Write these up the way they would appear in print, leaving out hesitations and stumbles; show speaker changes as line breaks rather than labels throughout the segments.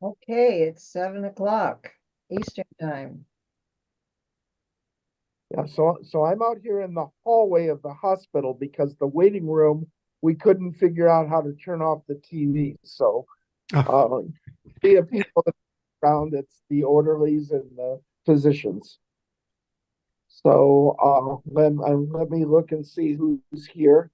Okay, it's 7 o'clock Eastern time.
Yeah, so I'm out here in the hallway of the hospital because the waiting room, we couldn't figure out how to turn off the TV. So
Oh,
uh, the people around, it's the orderlies and the physicians. So let me look and see who's here.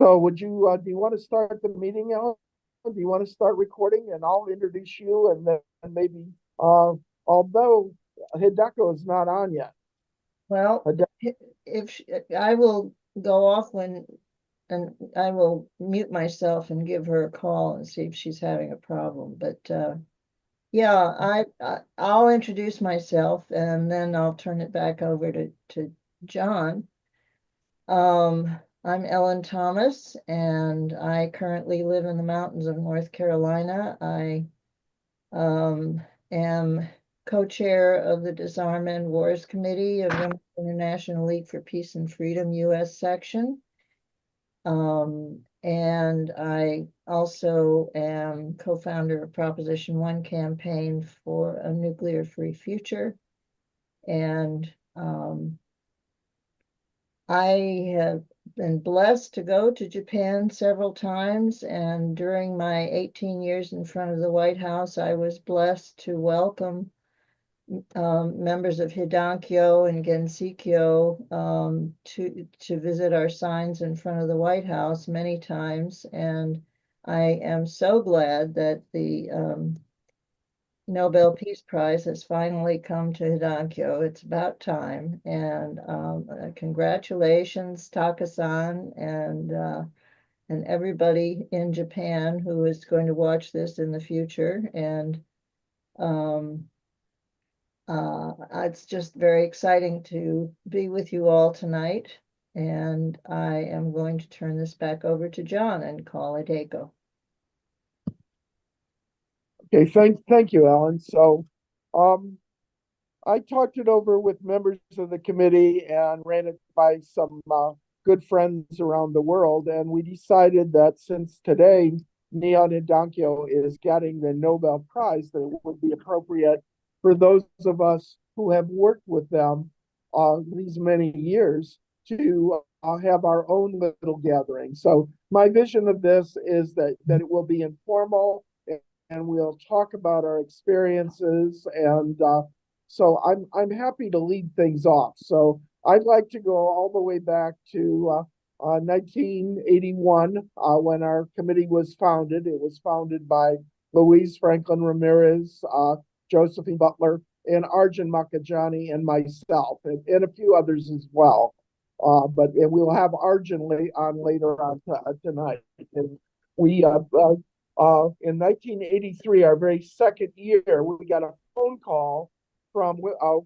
So do you want to start the meeting, Alan? Do you want to start recording and I'll introduce you and then maybe although Hideko is not on yet.
Well, if I will go off and I will mute myself and give her a call and see if she's having a problem. But yeah, I'll introduce myself and then I'll turn it back over to John. I'm Ellen Thomas, and I currently live in the mountains of North Carolina. I Um, am co-chair of the Disarmament Wars Committee of Women's International League for Peace and Freedom U.S. section. And I also am co-founder of Proposition 1 campaign for a nuclear-free future. And I have been blessed to go to Japan several times, and during my 18 years in front of the White House, I was blessed to welcome members of Hidankyo and Gensikyo to visit our signs in front of the White House many times, and I am so glad that the Nobel Peace Prize has finally come to Hidankyo. It's about time, and congratulations, Taka-san, and everybody in Japan who is going to watch this in the future. And um, it's just very exciting to be with you all tonight. And I am going to turn this back over to John and call it Aiko.
Okay, thank you, Alan. So um I talked it over with members of the committee and ran it by some good friends around the world. And we decided that since today Nihon Hidankyo is getting the Nobel Prize, that it would be appropriate for those of us who have worked with them these many years to have our own little gathering. So my vision of this is that it will be informal and we'll talk about our experiences and so I'm happy to lead things off. So I'd like to go all the way back to 1981 when our committee was founded. It was founded by Louise Franklin Ramirez, Josephine Butler, and Arjun Makajani and myself, and a few others as well. But and we'll have Arjun on later on tonight. And we in 1983, our very second year, we got a phone call from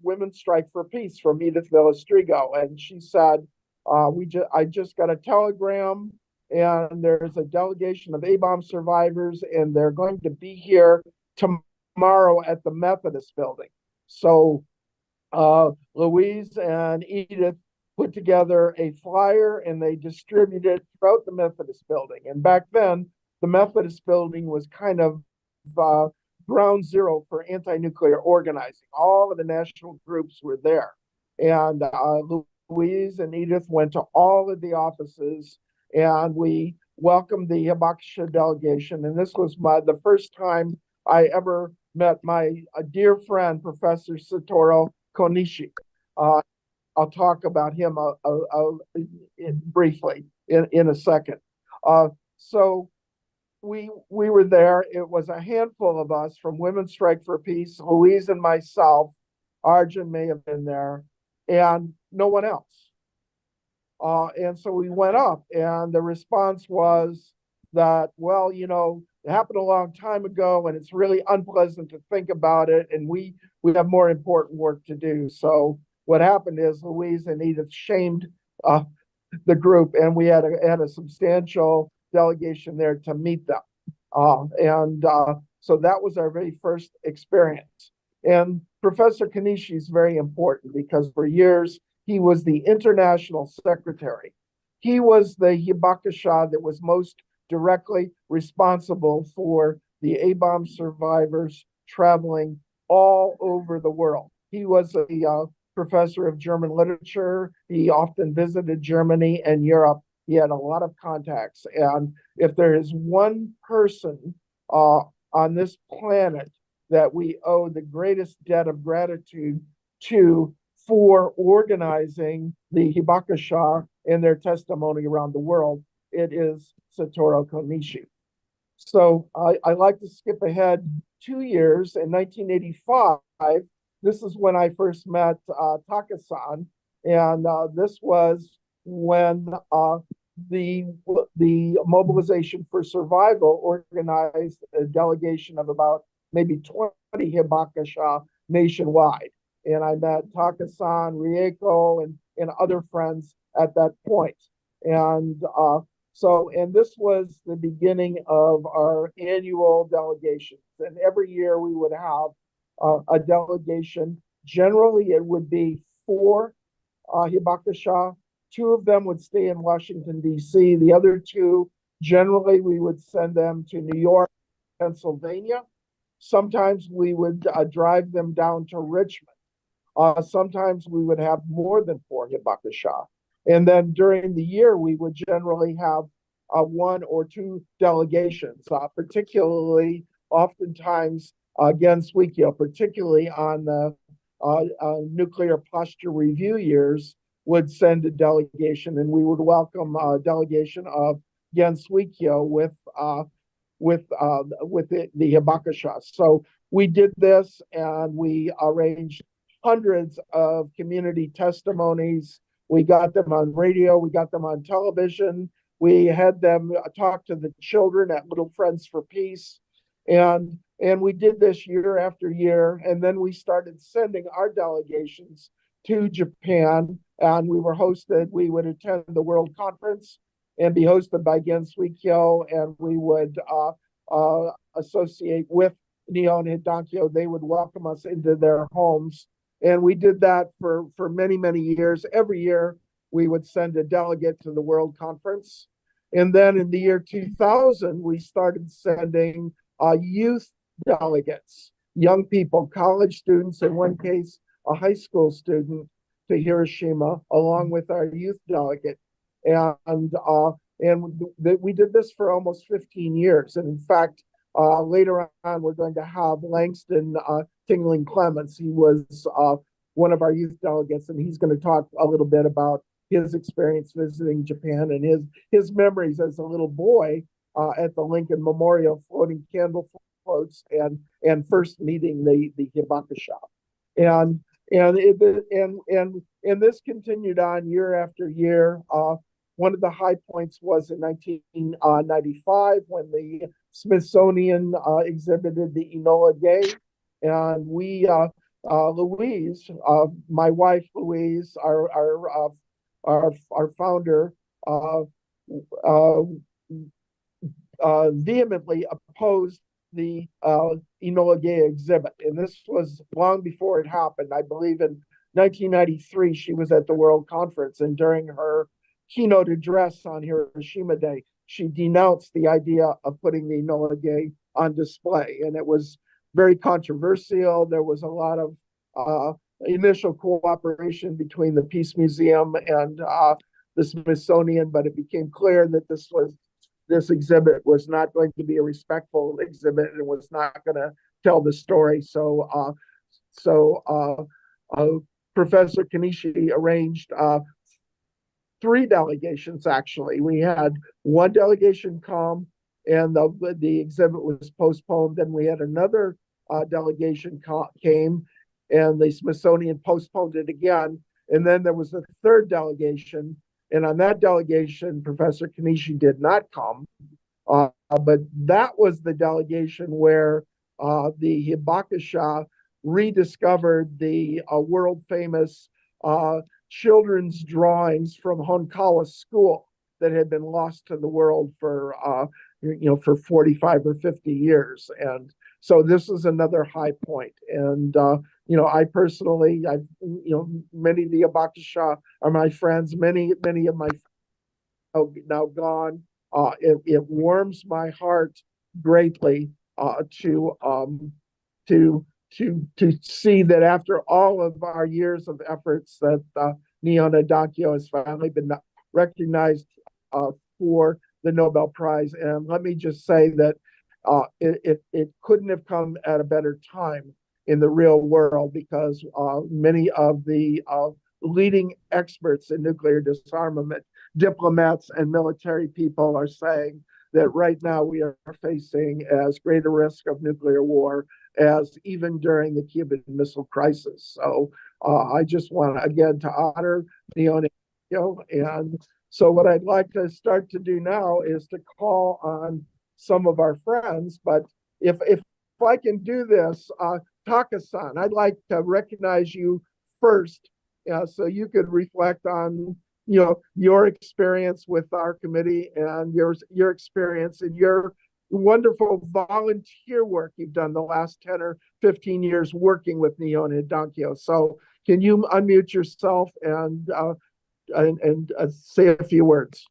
Women's Strike for Peace from Edith Villastrigo, and she said, I just got a telegram, and there's a delegation of A-bomb survivors, and they're going to be here tomorrow at the Methodist Building." So Louise and Edith put together a flyer and they distributed it throughout the Methodist Building. And back then, the Methodist Building was kind of uh, ground zero for anti-nuclear organizing. All of the national groups were there, and Louise and Edith went to all of the offices, and we welcomed the Hibakusha delegation. And this was the first time I ever met my dear friend, Professor Satoru Konishi. Uh, I'll talk about him briefly in a second. So we were there. It was a handful of us from Women's Strike for Peace, Louise and myself. Arjun may have been there, and no one else. And so we went up, and the response was that, well, it happened a long time ago, and it's really unpleasant to think about it, and we have more important work to do. So what happened is Louise and Edith shamed uh, the group, and we had a substantial delegation there to meet them. So that was our very first experience. And Professor Kanishi is very important because for years he was the international secretary. He was the hibakusha that was most directly responsible for the A-bomb survivors traveling all over the world. He was a professor of German literature. He often visited Germany and Europe. He had a lot of contacts. And if there is one person on this planet that we owe the greatest debt of gratitude to for organizing the hibakusha and their testimony around the world, it is Satoru Konishi. So I like to skip ahead 2 years. In 1985, this is when I first met Taka-san, and this was when the Mobilization for Survival organized a delegation of about maybe 20 hibakusha nationwide. And I met Taka-san, Rieko, and other friends at that point. And and this was the beginning of our annual delegations. And every year we would have a delegation. Generally, it would be four hibakusha. Two of them would stay in Washington, D.C. The other two, generally, we would send them to New York, Pennsylvania. Sometimes we would drive them down to Richmond. Sometimes we would have more than four hibakusha. And then during the year, we would generally have one or two delegations, particularly oftentimes against Wikio, particularly on the nuclear posture review years, would send a delegation, and we would welcome a delegation of Gens Wikio with the hibakusha. So we did this, and we arranged hundreds of community testimonies. We got them on radio, we got them on television, we had them talk to the children at Little Friends for Peace. And we did this year after year. And then we started sending our delegations to Japan. And we would attend the World Conference and be hosted by Gen Suikyo. And we would associate with Nihon Hidankyo. They would welcome us into their homes. And we did that for many, many years. Every year, we would send a delegate to the World Conference. And then in the year 2000, we started sending youth delegates, young people, college students, in one case, a high school student to Hiroshima, along with our youth delegate. And we did this for almost 15 years. And in fact, later on, we're going to have Langston Tingling Clements. He was one of our youth delegates, and he's going to talk a little bit about his experience visiting Japan and his memories as a little boy at the Lincoln Memorial, floating candle floats and first meeting the hibakusha. And this continued on year after year. One of the high points was in 1995 when the Smithsonian exhibited the Enola Gay, and we, Louise, my wife Louise, our founder, vehemently opposed the Enola Gay exhibit, and this was long before it happened. I believe in 1993 she was at the World Conference, and during her keynote address on Hiroshima Day, she denounced the idea of putting the Enola Gay on display, and it was very controversial. There was a lot of initial cooperation between the Peace Museum and the Smithsonian, but it became clear that this exhibit was not going to be a respectful exhibit and was not going to tell the story. So Professor Kanishi arranged three delegations, actually. We had one delegation come, and the exhibit was postponed. Then we had another delegation came, and the Smithsonian postponed it again. And then there was a third delegation, and on that delegation, Professor Kanishi did not come. But that was the delegation where the hibakusha rediscovered the world famous children's drawings from Honkawa School that had been lost to the world for for 45 or 50 years. And so this is another high point. And, I personally, many of the Abakusha are my friends. Many of my now gone. It warms my heart greatly to to see that after all of our years of efforts that Nihon Hidankyo has finally been recognized for the Nobel Prize. And let me just say that it couldn't have come at a better time in the real world, because many of the leading experts in nuclear disarmament, diplomats and military people, are saying that right now we are facing as great a risk of nuclear war as even during the Cuban Missile Crisis. So I just want, again, to honor Nihon, and so what I'd like to start to do now is to call on some of our friends. But if I can do this, Taka-san, I'd like to recognize you first, so you could reflect on your experience with our committee and your experience and your wonderful volunteer work you've done the last 10 or 15 years working with Nihon Hidankyo. So can you unmute yourself and say a few words?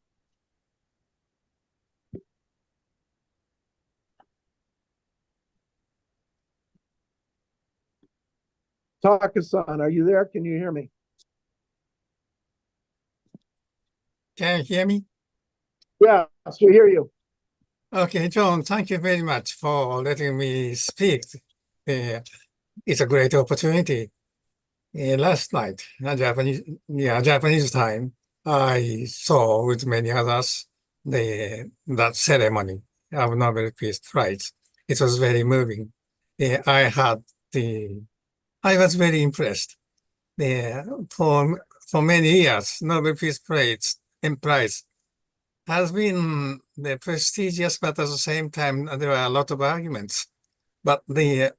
Taka-san, are you there? Can you hear me?
Can you hear me?
Yes, we hear you.
Okay, John, thank you very much for letting me speak. It's a great opportunity. Last night, Japanese time, I saw with many others that ceremony of Nobel Peace Prize. It was very moving. I was very impressed. For many years, Nobel Peace Prize has been prestigious, but at the same time, there are a lot of arguments. But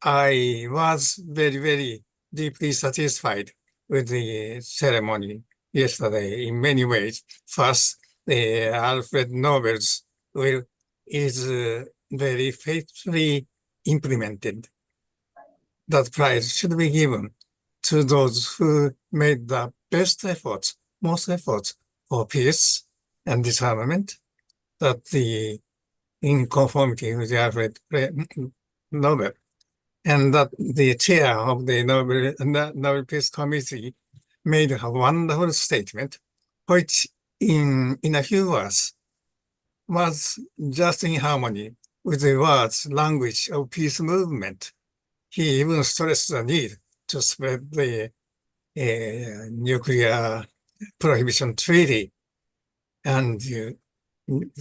I was very, very deeply satisfied with the ceremony yesterday in many ways. First, Alfred Nobel's will is very faithfully implemented. That prize should be given to those who made the best efforts, most efforts for peace and disarmament, that in conformity with Alfred Nobel, and that the chair of the Nobel Peace Committee made a wonderful statement, which in a few words was just in harmony with the language of peace movement. He even stressed the need to spread the nuclear prohibition treaty and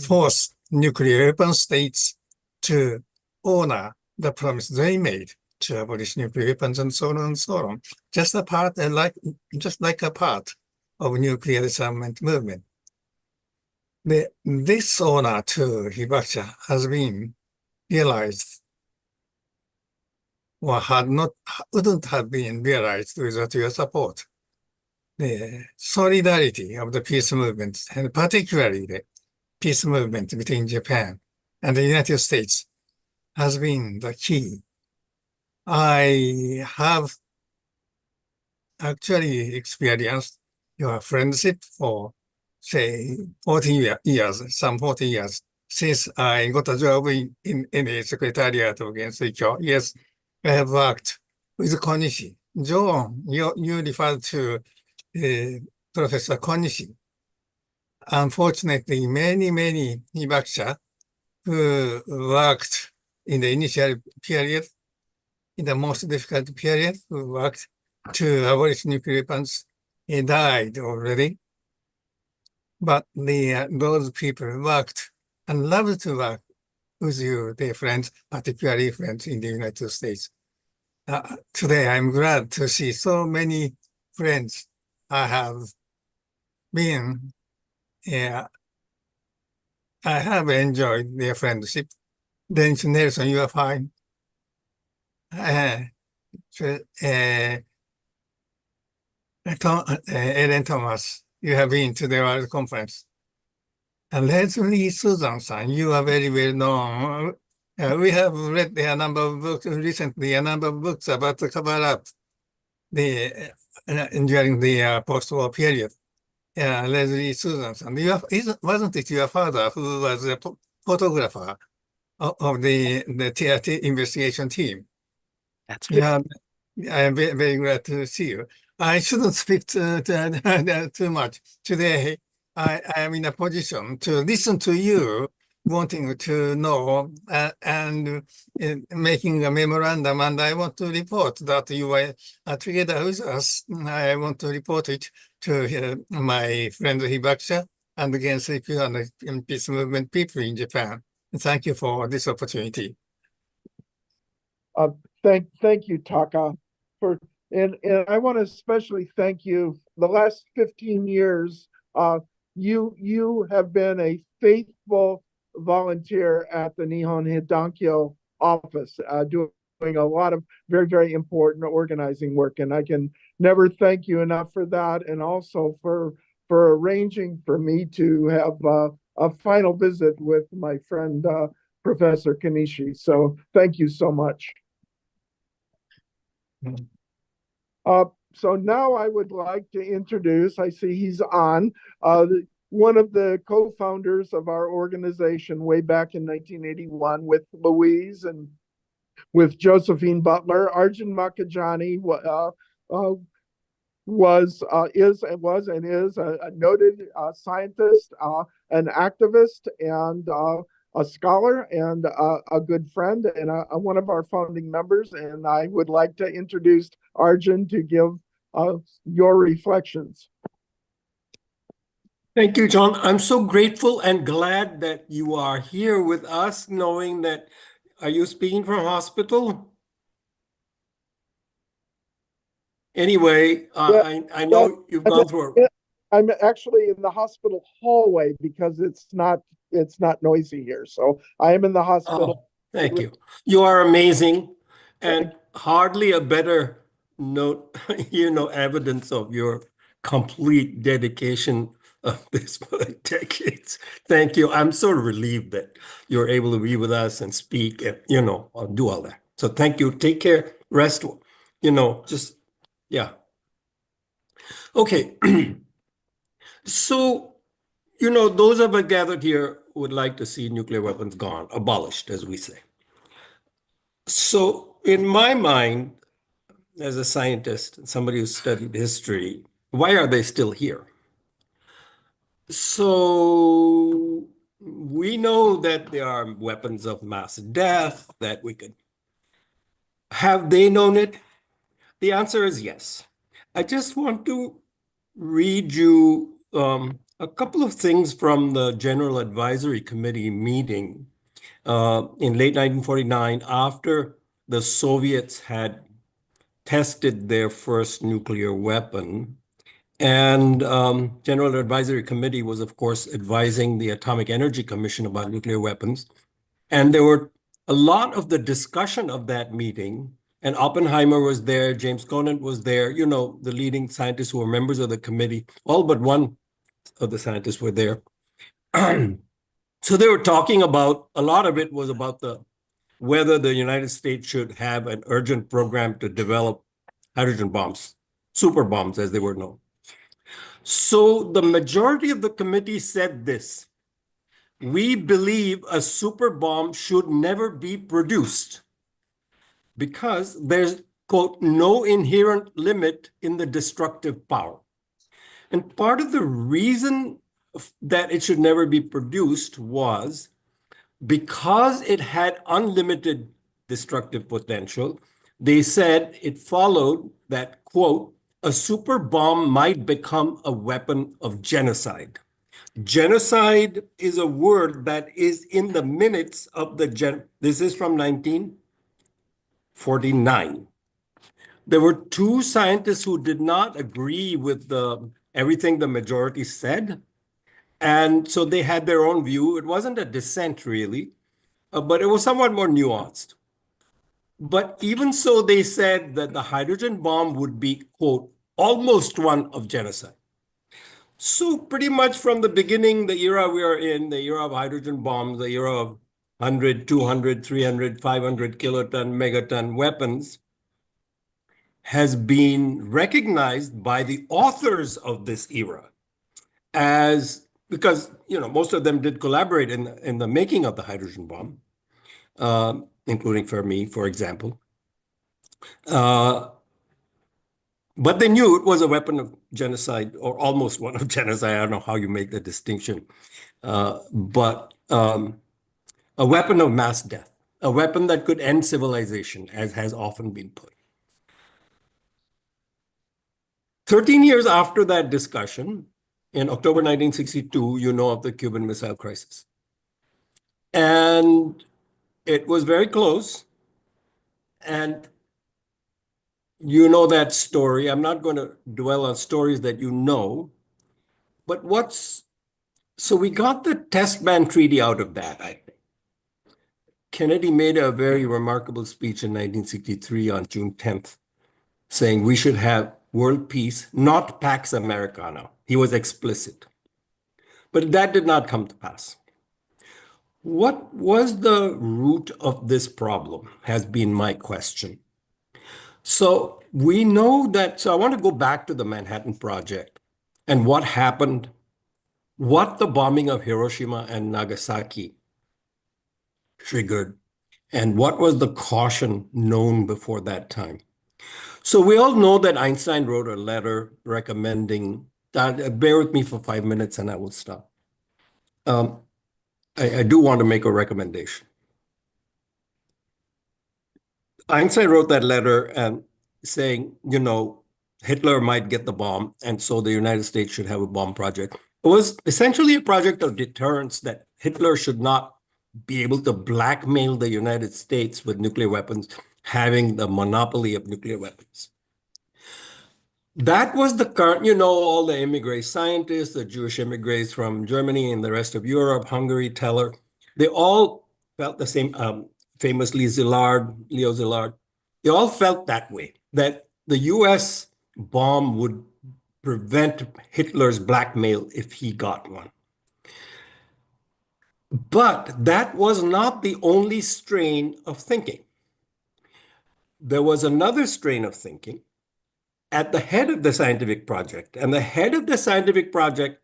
force nuclear weapon states to honor the promise they made to abolish nuclear weapons, and so on and so on. Just like a part of nuclear disarmament movement. This honor to Hibakusha has been realized, or wouldn't have been realized without your support. The solidarity of the peace movement, and particularly the peace movement between Japan and the United States, has been the key. I have actually experienced your friendship for, say, 40 years, some 40 years, since I got a job in the Secretariat of Gensei. Yes, I have worked with Konishi. John, you referred to Professor Konishi. Unfortunately, many Hibakusha who worked in the initial period, in the most difficult period, who worked to abolish nuclear weapons, died already. But those people worked and loved to work with you, their friends, particularly friends in the United States. Today, I'm glad to see so many friends I have been, I have enjoyed their friendship. Dennis Nelson, you are fine. Ellen Thomas, you have been to the World Conference. Leslie Susan-san, you are very well known. We have read a number of books recently, a number of books about the cover-up during the post-war period. Leslie Susan-san, wasn't it your father who was a photographer of the TRT investigation team?
That's right.
Yeah, I'm very glad to see you. I shouldn't speak too much. Today, I am in a position to listen to you, wanting to know and making a memorandum, and I want to report that you are together with us. I want to report it to my friend Hibakusha and against Seikyu and the peace movement people in Japan. Thank you for this opportunity.
Thank you, Taka, and I want to especially thank you. The last 15 years, you have been a faithful volunteer at the Nihon Hidankyo office, doing a lot of very important organizing work, and I can never thank you enough for that, and also for arranging for me to have a final visit with my friend Professor Kanishi. So thank you so much. So now I would like to introduce, I see he's on, one of the co-founders of our organization way back in 1981 with Louise and with Josephine Butler. Arjun Makajani is a noted scientist, an activist, and a scholar, and a good friend, and one of our founding members. And I would like to introduce Arjun to give your reflections.
Thank you, John. I'm so grateful and glad that you are here with us, knowing that, are you speaking from hospital? Anyway, I know you've gone through it.
I'm actually in the hospital hallway because it's not noisy here. So I am in the hospital.
Oh, thank you. You are amazing, and hardly a better note, evidence of your complete dedication of this decades. Thank you. I'm so relieved that you're able to be with us and speak and, do all that. So thank you. Take care. Rest, yeah. Okay. So, those of us gathered here would like to see nuclear weapons gone, abolished, as we say. So, in my mind, as a scientist, somebody who studied history, why are they still here? So, we know that there are weapons of mass death that we could. Have they known it? The answer is yes. I just want to read you a couple of things from the General Advisory Committee meeting in late 1949, after the Soviets had tested their first nuclear weapon. And General Advisory Committee was, of course, advising the Atomic Energy Commission about nuclear weapons. And there were a lot of the discussion of that meeting, and Oppenheimer was there, James Conant was there, the leading scientists who were members of the committee, all but one of the scientists were there. So they were talking about, a lot of it was about whether the United States should have an urgent program to develop hydrogen bombs, super bombs as they were known. So the majority of the committee said this: we believe a super bomb should never be produced because there's, quote, no inherent limit in the destructive power. And part of the reason that it should never be produced was because it had unlimited destructive potential. They said it followed that, quote, a super bomb might become a weapon of genocide. Genocide is a word that is in the minutes of this is from 1949. There were two scientists who did not agree with everything the majority said. And so they had their own view. It wasn't a dissent, really, but it was somewhat more nuanced. But even so, they said that the hydrogen bomb would be, quote, almost one of genocide. So pretty much from the beginning, the era we are in, the era of hydrogen bombs, the era of 100, 200, 300, 500 kiloton, megaton weapons, has been recognized by the authors of this era as, because most of them did collaborate in the making of the hydrogen bomb, including Fermi, for example. But they knew it was a weapon of genocide, or almost one of genocide. I don't know how you make the distinction, but a weapon of mass death, a weapon that could end civilization, as has often been put. 13 years after that discussion, in October 1962, you know of the Cuban Missile Crisis. And it was very close. And you know that story. I'm not going to dwell on stories that you know. But so we got the test ban treaty out of that, I think. Kennedy made a very remarkable speech in 1963 on June 10th, saying we should have world peace, not Pax Americana. He was explicit. But that did not come to pass. What was the root of this problem has been my question. So we know that, so I want to go back to the Manhattan Project and what happened, what the bombing of Hiroshima and Nagasaki triggered, and what was the caution known before that time. So we all know that Einstein wrote a letter recommending, bear with me for 5 minutes and I will stop. I do want to make a recommendation. Einstein wrote that letter and saying, Hitler might get the bomb, and so the United States should have a bomb project. It was essentially a project of deterrence that Hitler should not be able to blackmail the United States with nuclear weapons, having the monopoly of nuclear weapons. That was the current, all the immigrant scientists, the Jewish immigrants from Germany and the rest of Europe, Hungary, Teller, they all felt the same, famously Leo Szilard, they all felt that way, that the US bomb would prevent Hitler's blackmail if he got one. But that was not the only strain of thinking. There was another strain of thinking at the head of the scientific project. And the head of the scientific project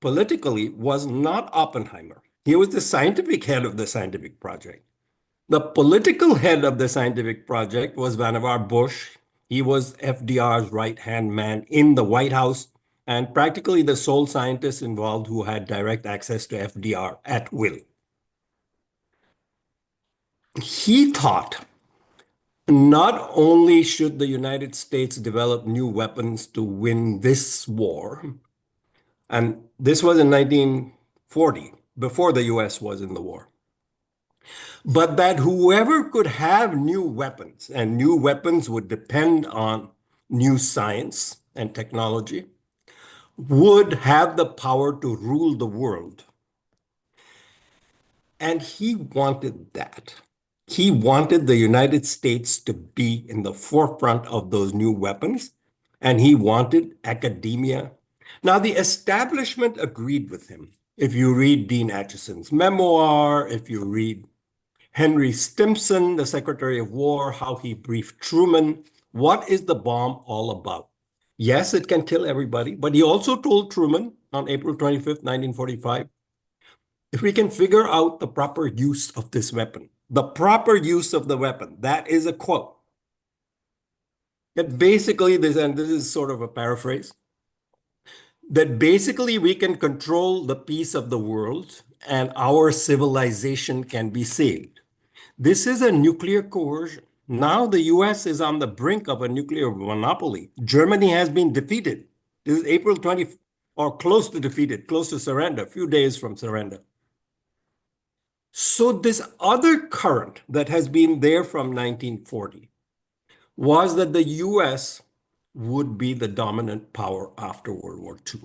politically was not Oppenheimer. He was the scientific head of the scientific project. The political head of the scientific project was Vannevar Bush. He was FDR's right-hand man in the White House and practically the sole scientist involved who had direct access to FDR at will. He thought not only should the United States develop new weapons to win this war, and this was in 1940, before the US was in the war, but that whoever could have new weapons, and new weapons would depend on new science and technology, would have the power to rule the world. And he wanted that. He wanted the United States to be in the forefront of those new weapons, and he wanted academia. Now, the establishment agreed with him. If you read Dean Acheson's memoir, if you read Henry Stimson, the Secretary of War, how he briefed Truman, what is the bomb all about? Yes, it can kill everybody, but he also told Truman on April 25th, 1945, if we can figure out the proper use of this weapon, the proper use of the weapon, that is a quote. That basically, and this is sort of a paraphrase, that basically we can control the peace of the world and our civilization can be saved. This is a nuclear coercion. Now the US is on the brink of a nuclear monopoly. Germany has been defeated. This is April 20th, or close to defeated, close to surrender, a few days from surrender. So this other current that has been there from 1940 was that the US would be the dominant power after World War II.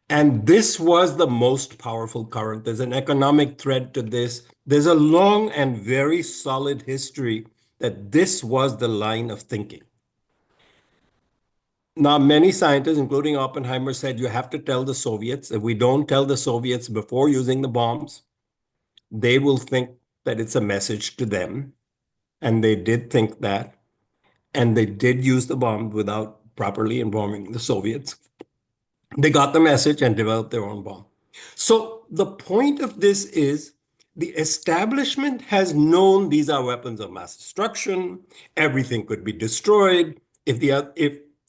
And this was the most powerful current. There's an economic thread to this. There's a long and very solid history that this was the line of thinking. Now, many scientists, including Oppenheimer, said you have to tell the Soviets. If we don't tell the Soviets before using the bombs, they will think that it's a message to them. And they did think that. And they did use the bomb without properly informing the Soviets. They got the message and developed their own bomb. So the point of this is the establishment has known these are weapons of mass destruction. Everything could be destroyed. If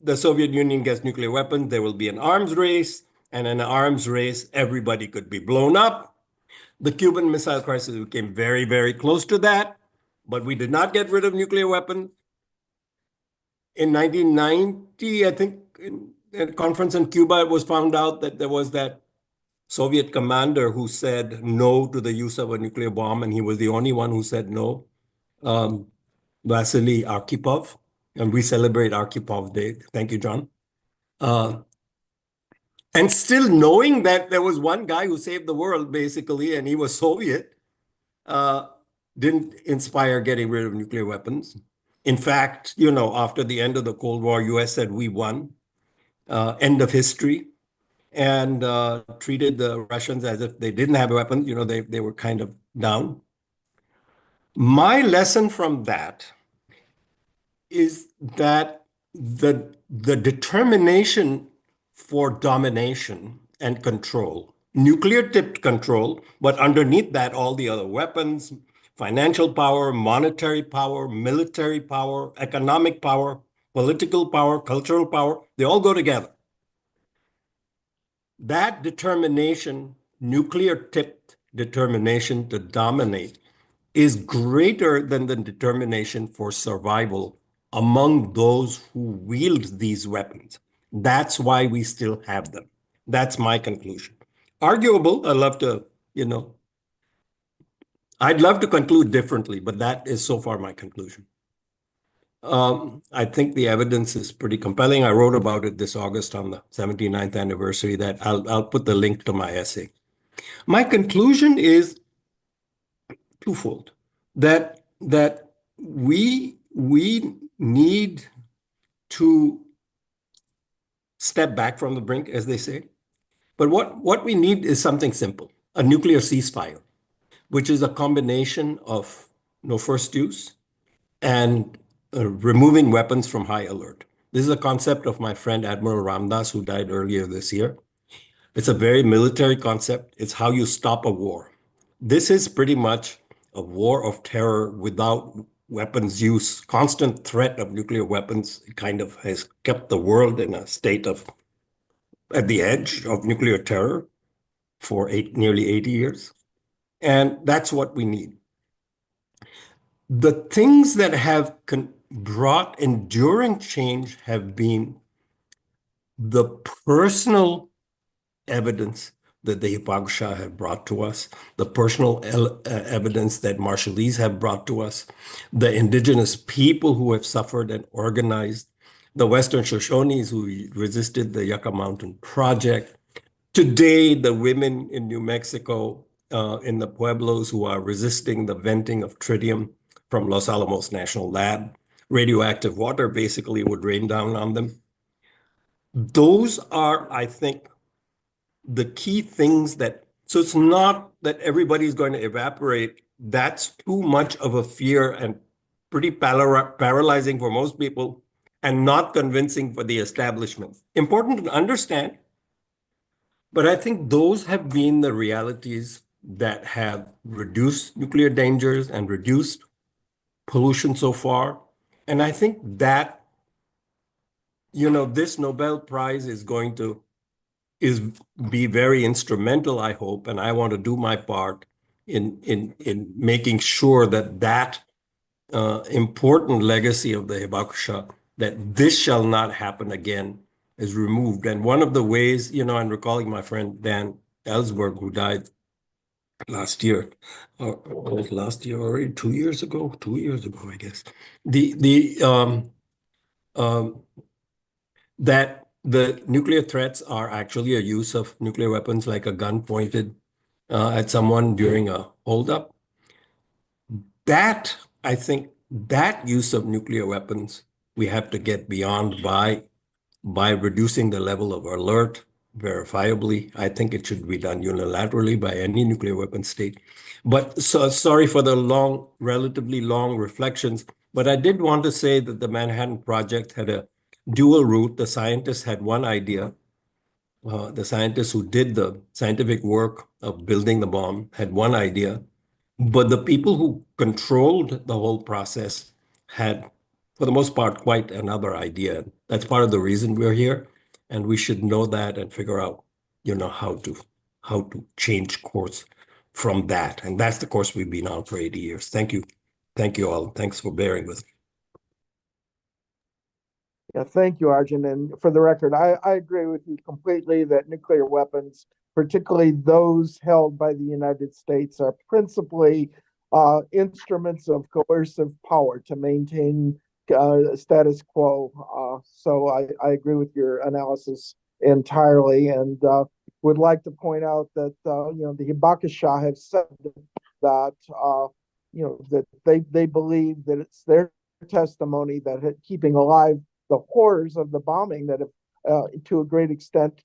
the Soviet Union gets nuclear weapons, there will be an arms race. And in an arms race, everybody could be blown up. The Cuban Missile Crisis became very, very close to that. But we did not get rid of nuclear weapons. In 1990, I think, in a conference in Cuba, it was found out that there was that Soviet commander who said no to the use of a nuclear bomb, and he was the only one who said no, Vasily Arkhipov, and we celebrate Arkhipov Day. Thank you, John. And still knowing that there was one guy who saved the world, basically, and he was Soviet, didn't inspire getting rid of nuclear weapons. In fact, after the end of the Cold War, US said we won, end of history, and treated the Russians as if they didn't have weapons. They were kind of down. My lesson from that is that the determination for domination and control, nuclear-tipped control, but underneath that, all the other weapons, financial power, monetary power, military power, economic power, political power, cultural power, they all go together. That determination, nuclear-tipped determination to dominate, is greater than the determination for survival among those who wield these weapons. That's why we still have them. That's my conclusion. Arguable, I'd love to conclude differently, but that is so far my conclusion. I think the evidence is pretty compelling. I wrote about it this August on the 79th anniversary. That I'll put the link to my essay. My conclusion is twofold. That we need to step back from the brink, as they say. But what we need is something simple: a nuclear ceasefire, which is a combination of no first use and removing weapons from high alert. This is a concept of my friend Admiral Ramdas, who died earlier this year. It's a very military concept. It's how you stop a war. This is pretty much a war of terror without weapons use. Constant threat of nuclear weapons kind of has kept the world in a state of at the edge of nuclear terror for nearly 80 years. And that's what we need. The things that have brought enduring change have been the personal evidence that the Hibakusha have brought to us, the personal evidence that Marshallese have brought to us, the indigenous people who have suffered and organized, the Western Shoshones who resisted the Yucca Mountain Project. Today, the women in New Mexico, in the pueblos who are resisting the venting of tritium from Los Alamos National Lab. Radioactive water basically would rain down on them. Those are, I think, the key things so it's not that everybody's going to evaporate. That's too much of a fear and pretty paralyzing for most people and not convincing for the establishment. Important to understand, but I think those have been the realities that have reduced nuclear dangers and reduced pollution so far. And I think that, this Nobel Prize is going to be very instrumental, I hope, and I want to do my part in making sure that important legacy of the Hibakusha, that this shall not happen again, is removed. And one of the ways, I'm recalling my friend Dan Ellsberg, who died last year, or last year already, 2 years ago, I guess. That the nuclear threats are actually a use of nuclear weapons, like a gun pointed at someone during a holdup. I think that use of nuclear weapons, we have to get beyond by by reducing the level of alert verifiably. I think it should be done unilaterally by any nuclear weapon state. But so sorry for the relatively long reflections, but I did want to say that the Manhattan Project had a dual route. The scientists had one idea. The scientists who did the scientific work of building the bomb had one idea, but the people who controlled the whole process had, for the most part, quite another idea. That's part of the reason we're here, and we should know that and figure out, how to change course from that. And that's the course we've been on for 80 years. Thank you. Thank you all. Thanks for bearing with me.
Yeah, thank you, Arjun. And for the record, I agree with you completely that nuclear weapons, particularly those held by the United States, are principally instruments of coercive power to maintain status quo. So I agree with your analysis entirely, and would like to point out that the Hibakusha have said that that they believe that it's their testimony that keeping alive the horrors of the bombing that have, to a great extent,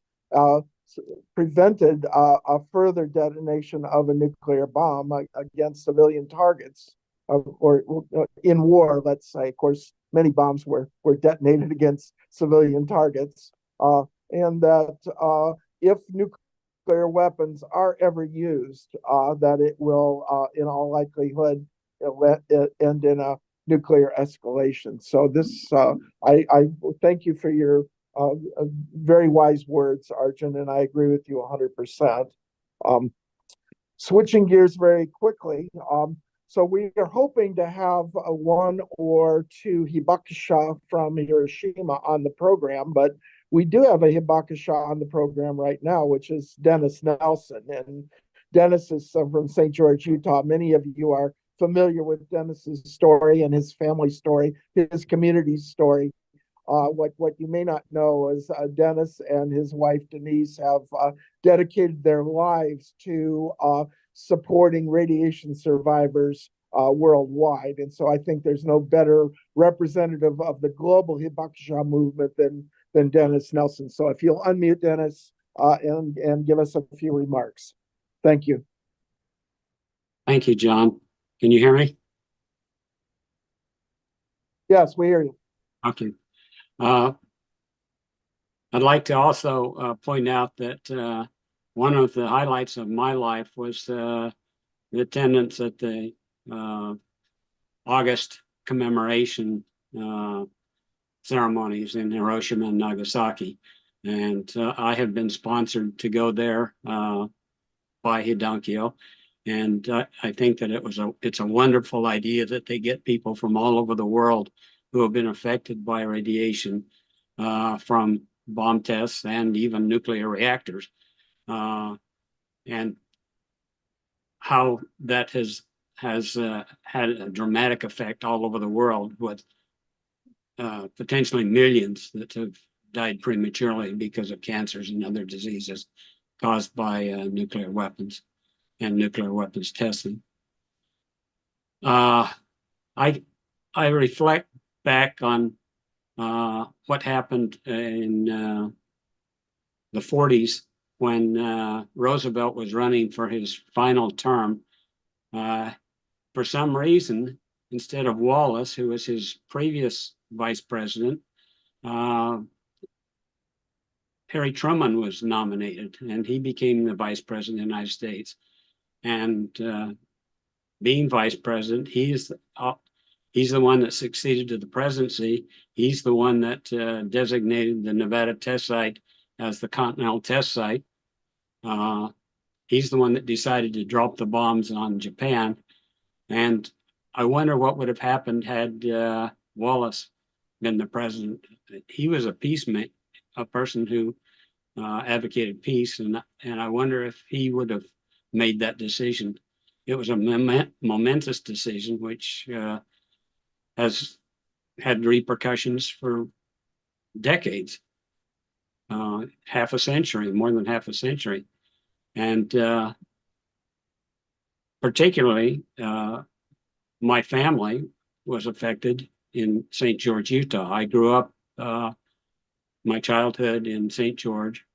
prevented a further detonation of a nuclear bomb against civilian targets, or in war, let's say. Of course, many bombs were detonated against civilian targets, and that if nuclear weapons are ever used, that it will, in all likelihood, end in a nuclear escalation. So this, I thank you for your very wise words, Arjun, and I agree with you 100%. Switching gears very quickly, so we are hoping to have one or two Hibakusha from Hiroshima on the program, but we do have a Hibakusha on the program right now, which is Dennis Nelson. And Dennis is from St. George, Utah. Many of you are familiar with Dennis's story and his family story, his community's story. What you may not know is Dennis and his wife Denise have dedicated their lives to supporting radiation survivors worldwide. And so I think there's no better representative of the global Hibakusha movement than Dennis Nelson. So if you'll unmute Dennis and give us a few remarks. Thank you.
Thank you, John. Can you hear me?
Yes, we hear you.
Okay. I'd like to also point out that one of the highlights of my life was the attendance at the August commemoration ceremonies in Hiroshima and Nagasaki. And I have been sponsored to go there by Hidankyo. And I think that it's a wonderful idea that they get people from all over the world who have been affected by radiation from bomb tests and even nuclear reactors, and how that has had a dramatic effect all over the world, with potentially millions that have died prematurely because of cancers and other diseases caused by nuclear weapons and nuclear weapons testing. I reflect back on what happened in the 40s when Roosevelt was running for his final term. For some reason, instead of Wallace, who was his previous vice president, Harry Truman was nominated, and he became the vice president of the United States. And being vice president, he's the one that succeeded to the presidency. He's the one that designated the Nevada test site as the Continental Test Site. He's the one that decided to drop the bombs on Japan. And I wonder what would have happened had Wallace been the president. He was a peacemaker, a person who advocated peace, and I wonder if he would have made that decision. It was a momentous decision, which has had repercussions for decades, half a century, more than half a century. And particularly, my family was affected in St. George, Utah. I grew up my childhood in St. George.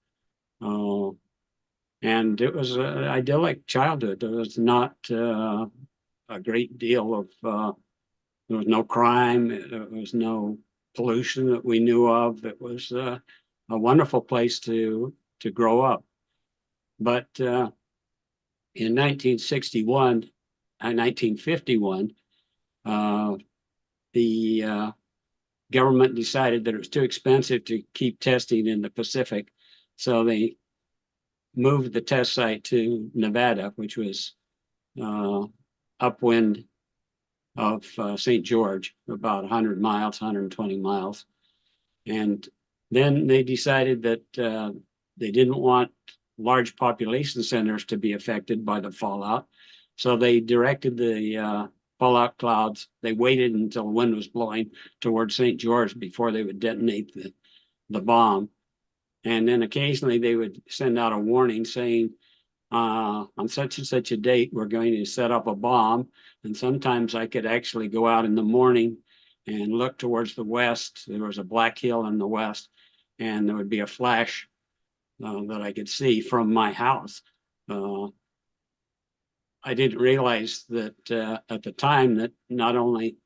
And it was an idyllic childhood. There was not a great deal of, there was no crime, there was no pollution that we knew of. It was a wonderful place to grow up. But in 1961 and 1951, the government decided that it was too expensive to keep testing in the Pacific. So they moved the test site to Nevada, which was upwind of St. George, about 100 miles, 120 miles. And then they decided that they didn't want large population centers to be affected by the fallout. So they directed the fallout clouds. They waited until the wind was blowing towards St. George before they would detonate the bomb. And then occasionally they would send out a warning saying, on such and such a date, we're going to set up a bomb. And sometimes I could actually go out in the morning and look towards the west. There was a black hill in the west, and there would be a flash that I could see from my house. I didn't realize that at the time that not only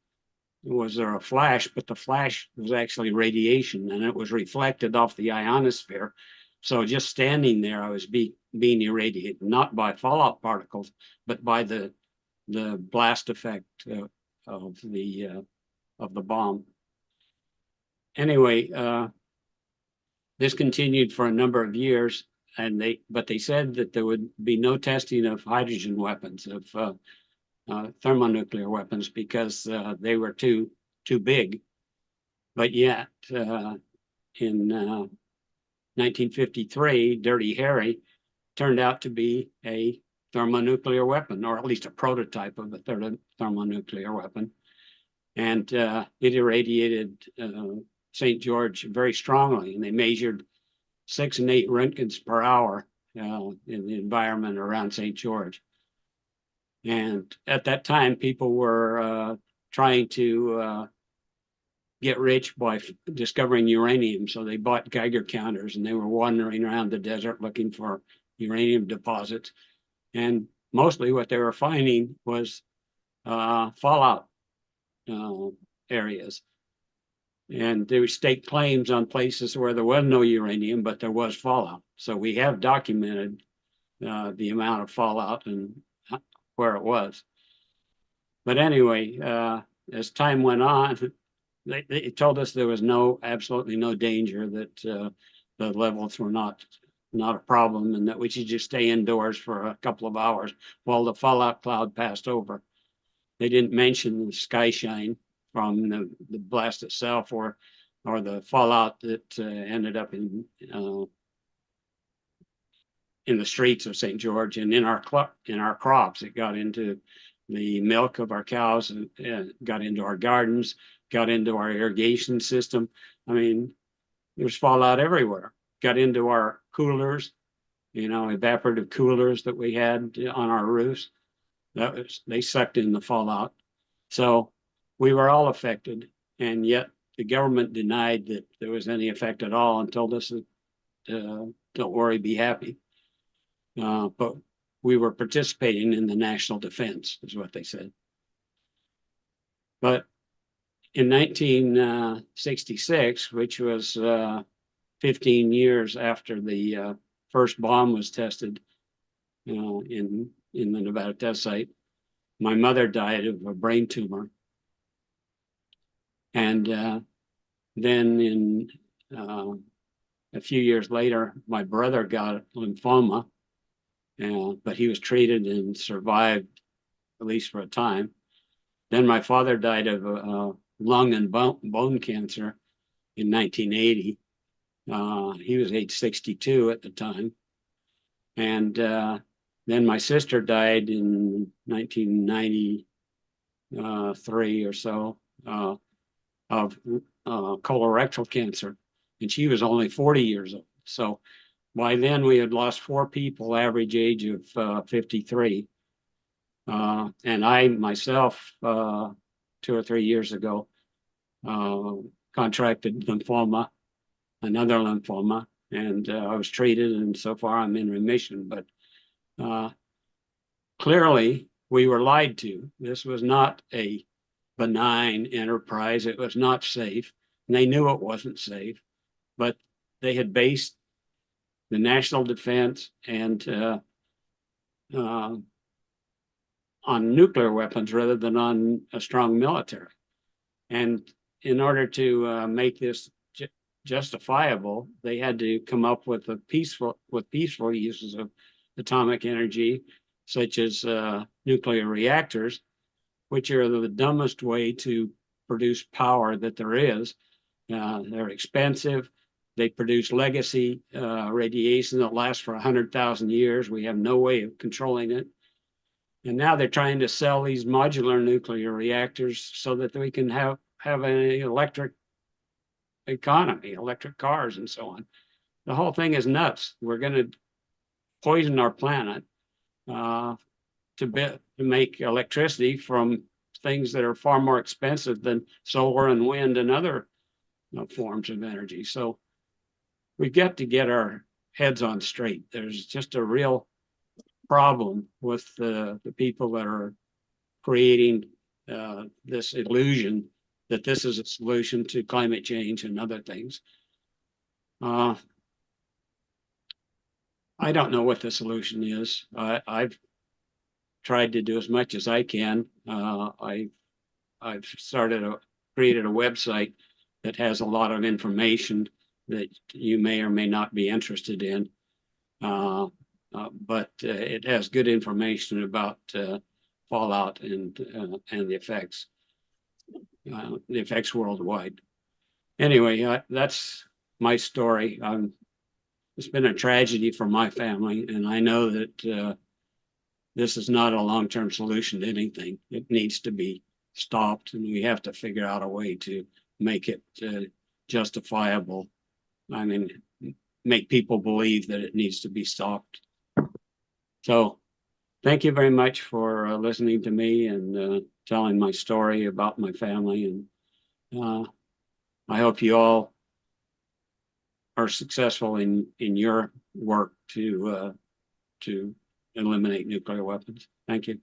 was there a flash, but the flash was actually radiation, and it was reflected off the ionosphere. So just standing there, I was being irradiated, not by fallout particles, but by the blast effect of the bomb. Anyway, this continued for a number of years, but they said that there would be no testing of hydrogen weapons, of thermonuclear weapons, because they were too big. But yet, in 1953, Dirty Harry turned out to be a thermonuclear weapon, or at least a prototype of a thermonuclear weapon. And it irradiated St. George very strongly, and they measured 6 and 8 Roentgens per hour in the environment around St. George. And at that time, people were trying to get rich by discovering uranium. So they bought Geiger counters, and they were wandering around the desert looking for uranium deposits. And mostly what they were finding was fallout areas. And they would stake claims on places where there was no uranium, but there was fallout. So we have documented the amount of fallout and where it was. But anyway, as time went on, they told us there was absolutely no danger, that the levels were not a problem, and that we should just stay indoors for a couple of hours while the fallout cloud passed over. They didn't mention the sky shine from the blast itself, or the fallout that ended up in the streets of St. George and in our crops. It got into the milk of our cows, and got into our gardens, got into our irrigation system. I mean, there's fallout everywhere. Got into our coolers, evaporative coolers that we had on our roofs. They sucked in the fallout. So we were all affected, and yet the government denied that there was any effect at all and told us that, don't worry, be happy. But we were participating in the national defense, is what they said. But in 1966, which was 15 years after the first bomb was tested in the Nevada test site, my mother died of a brain tumor. And then in a few years later, my brother got lymphoma, but he was treated and survived, at least for a time. Then my father died of lung and bone cancer in 1980. He was age 62 at the time. And then my sister died in 1993 or so of colorectal cancer, and she was only 40 years old. So by then we had lost 4 people, average age of 53. And I myself, 2 or 3 years ago, contracted lymphoma another lymphoma, and I was treated, and so far I'm in remission. But clearly, we were lied to. This was not a benign enterprise. It was not safe. And they knew it wasn't safe, but they had based the national defense and on nuclear weapons rather than on a strong military. And in order to make this justifiable, they had to come up with peaceful uses of atomic energy, such as nuclear reactors, which are the dumbest way to produce power that there is. They're expensive. They produce legacy radiation that lasts for 100,000 years. We have no way of controlling it. And now they're trying to sell these modular nuclear reactors so that we can have an electric economy, electric cars and so on. The whole thing is nuts. We're going to poison our planet to make electricity from things that are far more expensive than solar and wind and other forms of energy. So we've got to get our heads on straight. There's just a real problem with the people that are creating this illusion that this is a solution to climate change and other things. I don't know what the solution is. I've tried to do as much as I can. I've created a website that has a lot of information that you may or may not be interested in. But it has good information about fallout and the effects worldwide. Anyway, that's my story. It's been a tragedy for my family, and I know that this is not a long-term solution to anything. It needs to be stopped, and we have to figure out a way to make it justifiable. I mean, make people believe that it needs to be stopped. So thank you very much for listening to me and telling my story about my family. And I hope you all are successful in your work to eliminate nuclear weapons. Thank you.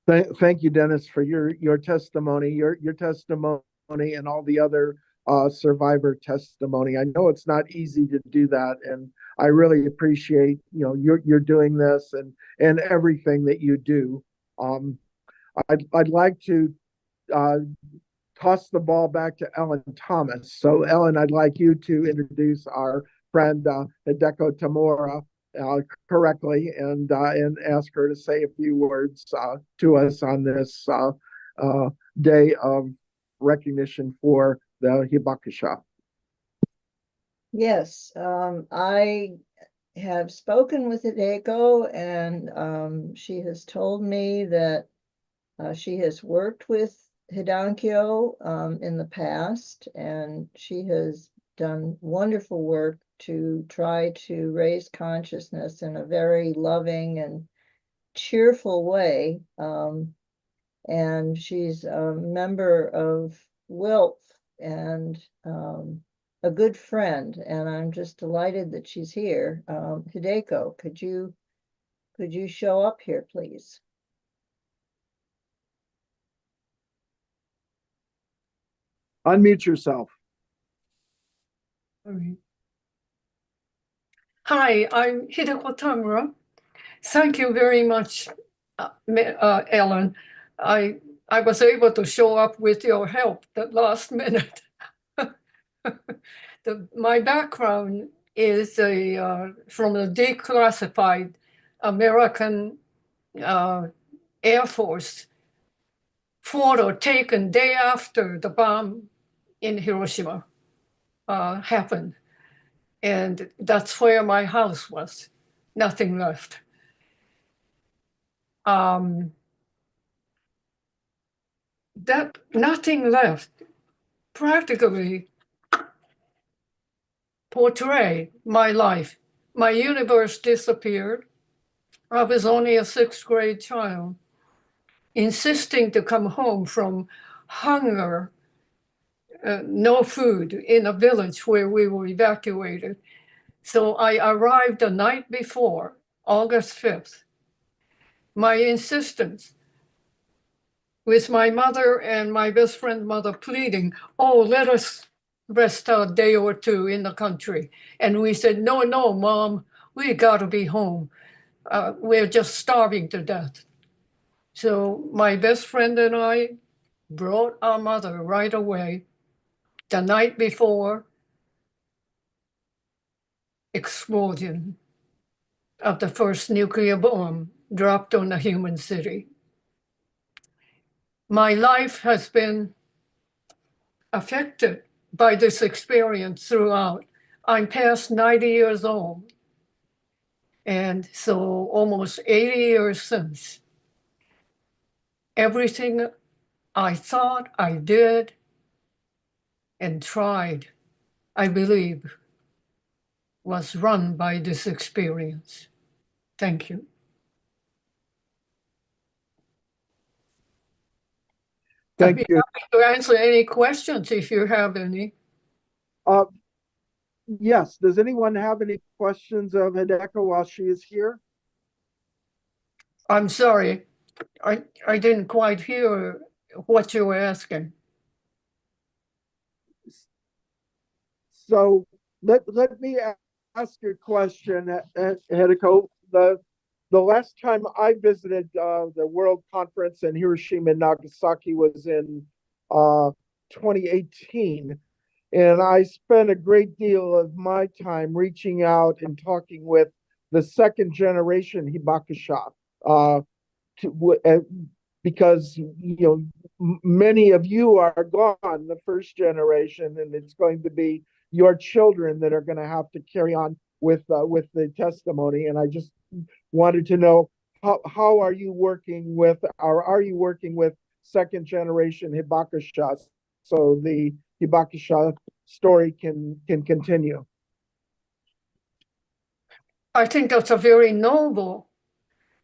Thank you, Dennis, for your testimony, your testimony, and all the other survivor testimony. I know it's not easy to do that, and I really appreciate you're doing this and everything that you do. I'd like to toss the ball back to Ellen Thomas. So, Ellen, I'd like you to introduce our friend Hideko Tamura correctly and ask her to say a few words to us on this day of recognition for the Hibakusha.
Yes, I have spoken with Hideko, and she has told me that she has worked with Hidankyo in the past, and she has done wonderful work to try to raise consciousness in a very loving and cheerful way. And she's a member of WILF and a good friend, and I'm just delighted that she's here. Hideko, could you show up here, please?
Unmute yourself.
Hi, I'm Hideko Tamura. Thank you very much, Ellen. I was able to show up with your help the last minute. My background is from a declassified American Air Force photo taken day after the bomb in Hiroshima happened. And that's where my house was, nothing left. That nothing left practically portrayed my life. My universe disappeared. I was only a 6th grade child, insisting to come home from hunger no food in a village where we were evacuated. So I arrived the night before, August 5th. My insistence with my mother and my best friend's mother pleading, oh, let us rest a day or two in the country. And we said, no, no, Mom, we got to be home. We're just starving to death. So my best friend and I brought our mother right away. The night before, explosion of the first nuclear bomb dropped on a human city. My life has been affected by this experience throughout. I'm past 90 years old. And so almost 80 years since, everything I thought I did and tried, I believe, was run by this experience. Thank you.
Thank
I'd be
you.
happy to answer any questions if you have any.
Yes, does anyone have any questions of Hideko while she is here?
I'm sorry, I didn't quite hear what you were asking.
So let me ask you a question, Hideko. The last time I visited the World Conference in Hiroshima and Nagasaki was in 2018. And I spent a great deal of my time reaching out and talking with the second generation Hibakusha, because many of you are gone, the first generation, and it's going to be your children that are going to have to carry on with the testimony. And I just wanted to know how are you working with, or are you working with second generation Hibakusha so the Hibakusha story can continue?
I think that's a very noble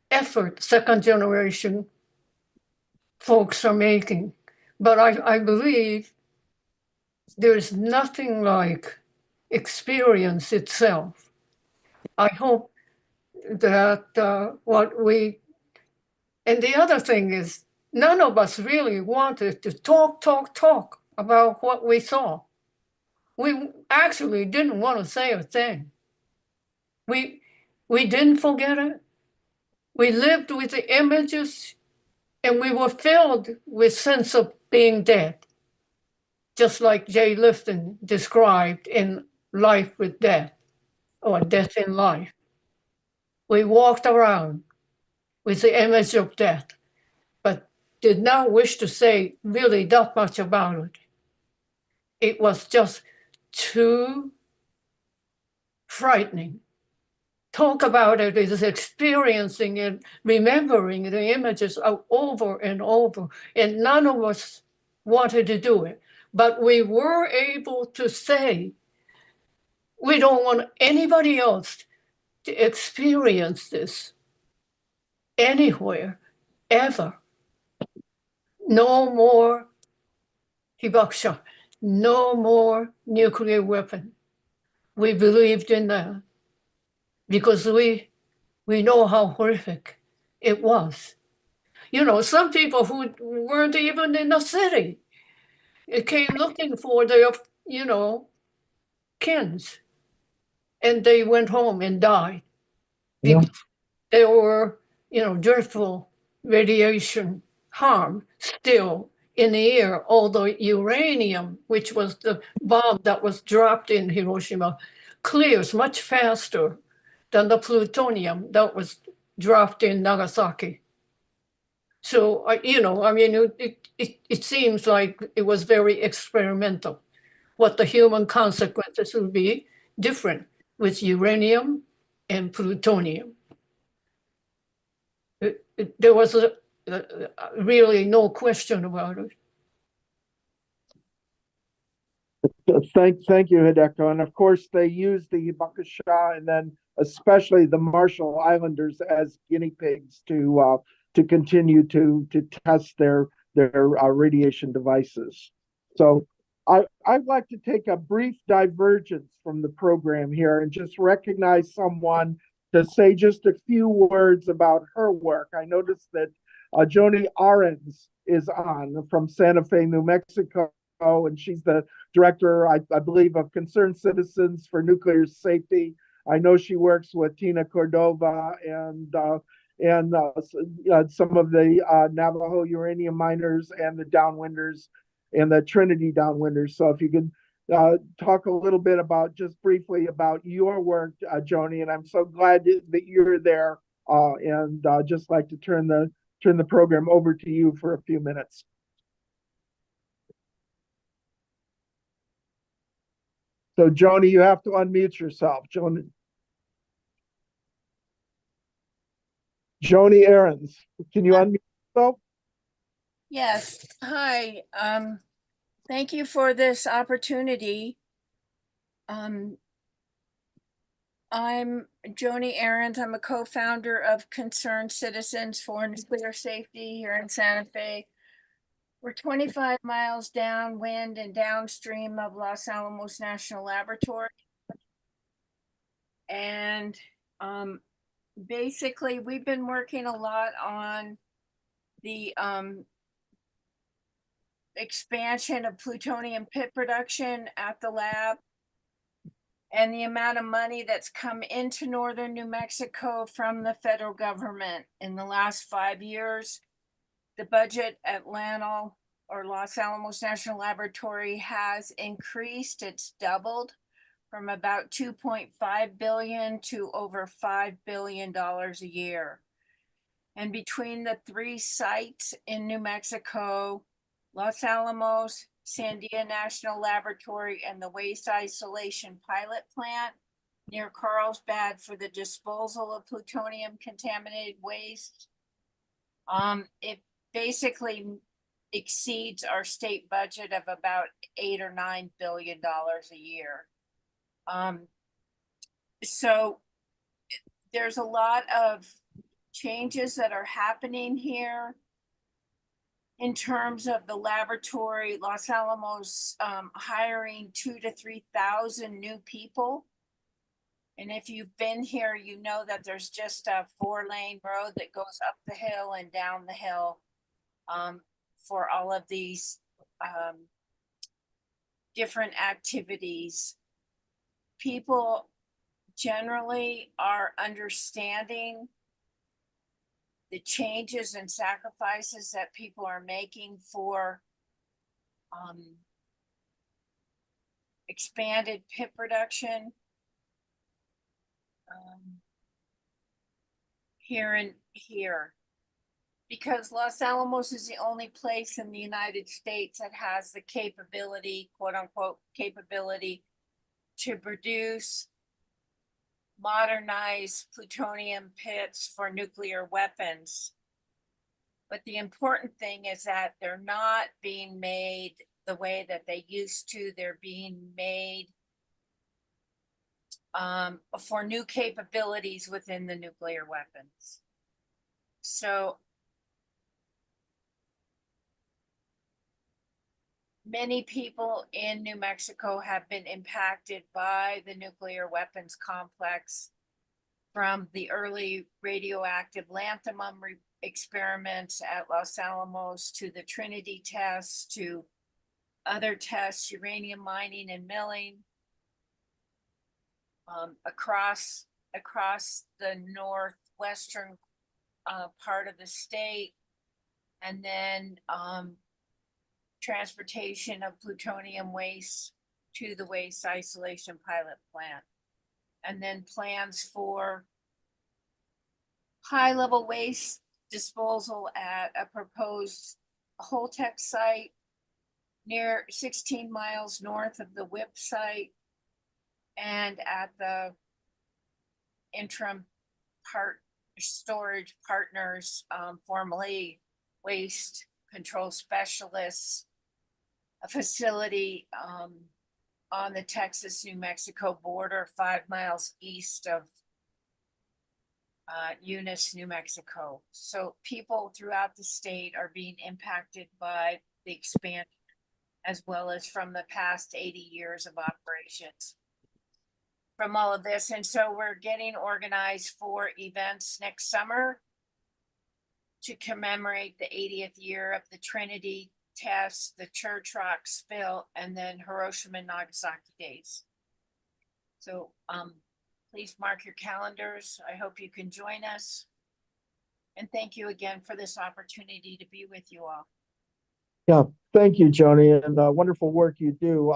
effort second generation folks are making. But I believe there's nothing like experience itself. I hope that what we, and the other thing is, none of us really wanted to talk about what we saw. We actually didn't want to say a thing. We didn't forget it. We lived with the images, and we were filled with sense of being dead, just like Jay Lifton described in Life with Death, or Death in Life. We walked around with the image of death, but did not wish to say really that much about it. It was just too frightening. Talk about it is experiencing it, remembering the images over and over, and none of us wanted to do it. But we were able to say, we don't want anybody else to experience this anywhere, ever. No more hibakusha, no more nuclear weapon. We believed in that because we know how horrific it was. You know, some people who weren't even in the city, it came looking for their, kins, and they went home and died.
Yeah.
There were, dreadful radiation harm still in the air, although uranium, which was the bomb that was dropped in Hiroshima, clears much faster than the plutonium that was dropped in Nagasaki. So, it seems like it was very experimental. What the human consequences would be different with uranium and plutonium. There was really no question about it.
Thank you, Hideko. And of course, they used the Hibakusha and then especially the Marshall Islanders as guinea pigs to continue to test their radiation devices. So I'd like to take a brief divergence from the program here and just recognize someone to say just a few words about her work. I noticed that Joni Arens is on from Santa Fe, New Mexico, and she's the director, I believe, of Concerned Citizens for Nuclear Safety. I know she works with Tina Cordova and some of the Navajo uranium miners and the downwinders and the Trinity downwinders. So if you could talk a little bit about, just briefly, about your work, Joni, and I'm so glad that you're there. And just like to turn the program over to you for a few minutes. So Joni, you have to unmute yourself. Joni Arens, can you unmute yourself?
Yes, hi. Thank you for this opportunity. I'm Joni Arendt. I'm a co-founder of Concerned Citizens for Nuclear Safety here in Santa Fe. We're 25 miles downwind and downstream of Los Alamos National Laboratory. And basically, we've been working a lot on the expansion of plutonium pit production at the lab and the amount of money that's come into northern New Mexico from the federal government in the last 5 years. The budget at LANL, or Los Alamos National Laboratory, has increased. It's doubled from about 2.5 billion to over $5 billion a year. And between the 3 sites in New Mexico, Los Alamos, Sandia National Laboratory, and the Waste Isolation Pilot Plant near Carlsbad for the disposal of plutonium contaminated waste, it basically exceeds our state budget of about $8 or $9 billion a year. So there's a lot of changes that are happening here in terms of the laboratory. Los Alamos hiring 2,000 to 3,000 new people. And if you've been here, you know that there's just a 4-lane road that goes up the hill and down the hill for all of these different activities. People generally are understanding the changes and sacrifices that people are making for expanded pit production here. Because Los Alamos is the only place in the United States that has the capability, quote unquote, capability to produce modernized plutonium pits for nuclear weapons. But the important thing is that they're not being made the way that they used to. They're being made for new capabilities within the nuclear weapons. So many people in New Mexico have been impacted by the nuclear weapons complex, from the early radioactive lanthanum experiments at Los Alamos to the Trinity tests to other tests, uranium mining and milling across the northwestern part of the state, and then transportation of plutonium waste to the Waste Isolation Pilot Plant, and then plans for high-level waste disposal at a proposed Holtec site near 16 miles north of the WIP site, and at the interim storage partners, formerly Waste Control Specialists, a facility on the Texas-New Mexico border, 5 miles east of Eunice, New Mexico. So people throughout the state are being impacted by the expansion as well as from the past 80 years of operations from all of this. And so we're getting organized for events next summer to commemorate the 80th year of the Trinity test, the Church Rock spill, and then Hiroshima and Nagasaki days. So please mark your calendars. I hope you can join us. And thank you again for this opportunity to be with you all.
Yeah, thank you, Joni, and wonderful work you do.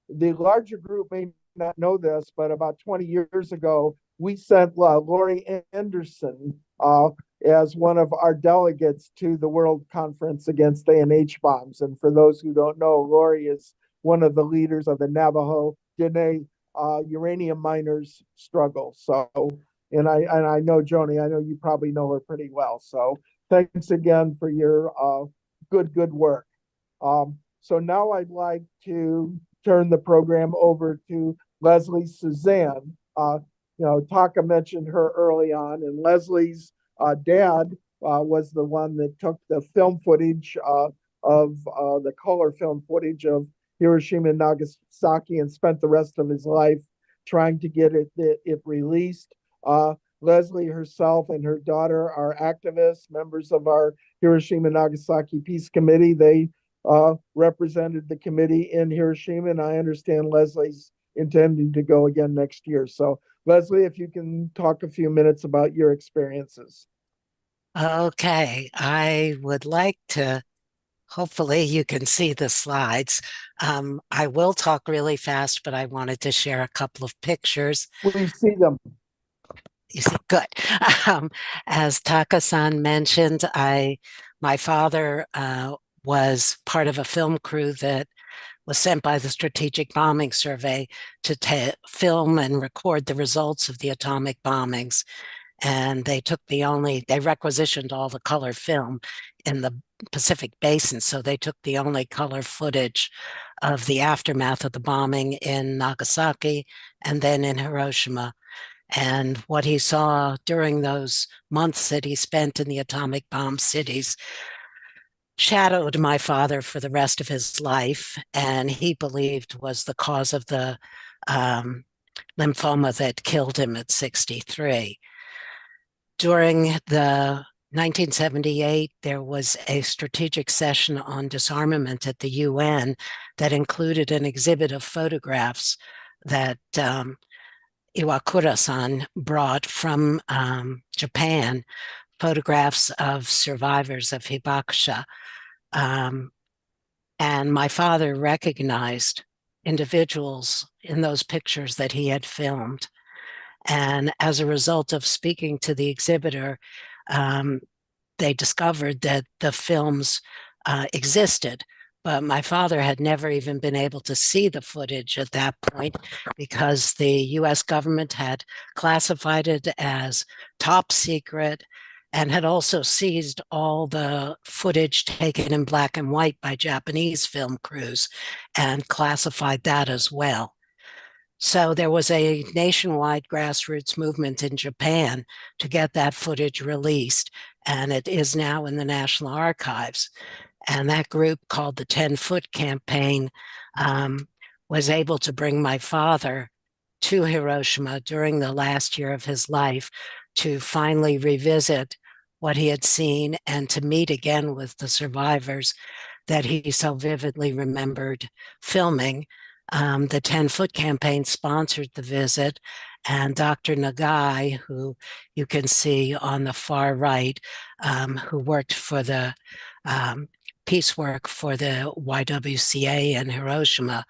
The larger group may not know this, but about 20 years ago, we sent Lori Anderson as one of our delegates to the World Conference Against ANH Bombs. And for those who don't know, Lori is one of the leaders of the Navajo Dene uranium miners struggle. So, and I know Joni, I know you probably know her pretty well. So thanks again for your good work. So now I'd like to turn the program over to Leslie Suzanne. Taka mentioned her early on, and Leslie's dad was the one that took the film footage of the color film footage of Hiroshima and Nagasaki and spent the rest of his life trying to get it released. Leslie herself and her daughter are activists, members of our Hiroshima and Nagasaki Peace Committee. They represented the committee in Hiroshima, and I understand Leslie's intending to go again next year. So Leslie, if you can talk a few minutes about your experiences.
Okay, I would like to, hopefully you can see the slides. I will talk really fast, but I wanted to share a couple of pictures.
We see them.
You see, good. As Taka-san mentioned, my father was part of a film crew that was sent by the Strategic Bombing Survey to film and record the results of the atomic bombings. And they requisitioned all the color film in the Pacific Basin. So they took the only color footage of the aftermath of the bombing in Nagasaki and then in Hiroshima. And what he saw during those months that he spent in the atomic bomb cities shadowed my father for the rest of his life, and he believed was the cause of the lymphoma that killed him at 63. During the 1978, there was a strategic session on disarmament at the UN that included an exhibit of photographs that Iwakura-san brought from Japan, photographs of survivors of Hibakusha. And my father recognized individuals in those pictures that he had filmed. And as a result of speaking to the exhibitor, they discovered that the films existed. But my father had never even been able to see the footage at that point because the US government had classified it as top secret and had also seized all the footage taken in black and white by Japanese film crews and classified that as well. So there was a nationwide grassroots movement in Japan to get that footage released, and it is now in the National Archives. And that group, called the 10-Foot Campaign, was able to bring my father to Hiroshima during the last year of his life to finally revisit what he had seen and to meet again with the survivors that he so vividly remembered filming. The 10-Foot Campaign sponsored the visit, and Dr. Nagai, who you can see on the far right, who worked for the peace work for the YWCA in Hiroshima,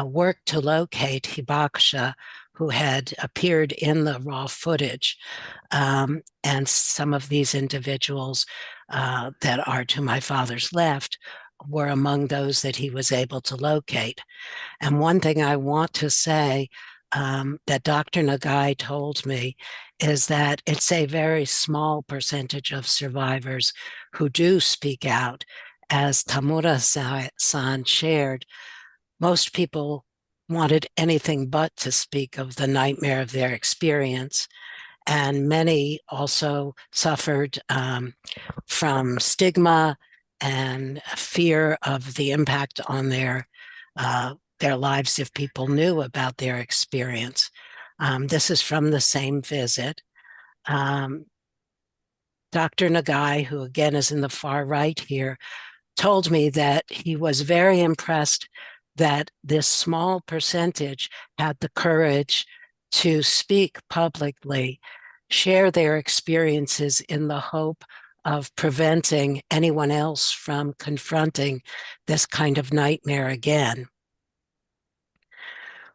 worked to locate Hibakusha, who had appeared in the raw footage. And some of these individuals that are to my father's left were among those that he was able to locate. And one thing I want to say that Dr. Nagai told me is that it's a very small percentage of survivors who do speak out. As Tamura-san shared, most people wanted anything but to speak of the nightmare of their experience. And many also suffered from stigma and fear of the impact on their lives if people knew about their experience. This is from the same visit. Dr. Nagai, who again is in the far right here, told me that he was very impressed that this small percentage had the courage to speak publicly, share their experiences in the hope of preventing anyone else from confronting this kind of nightmare again.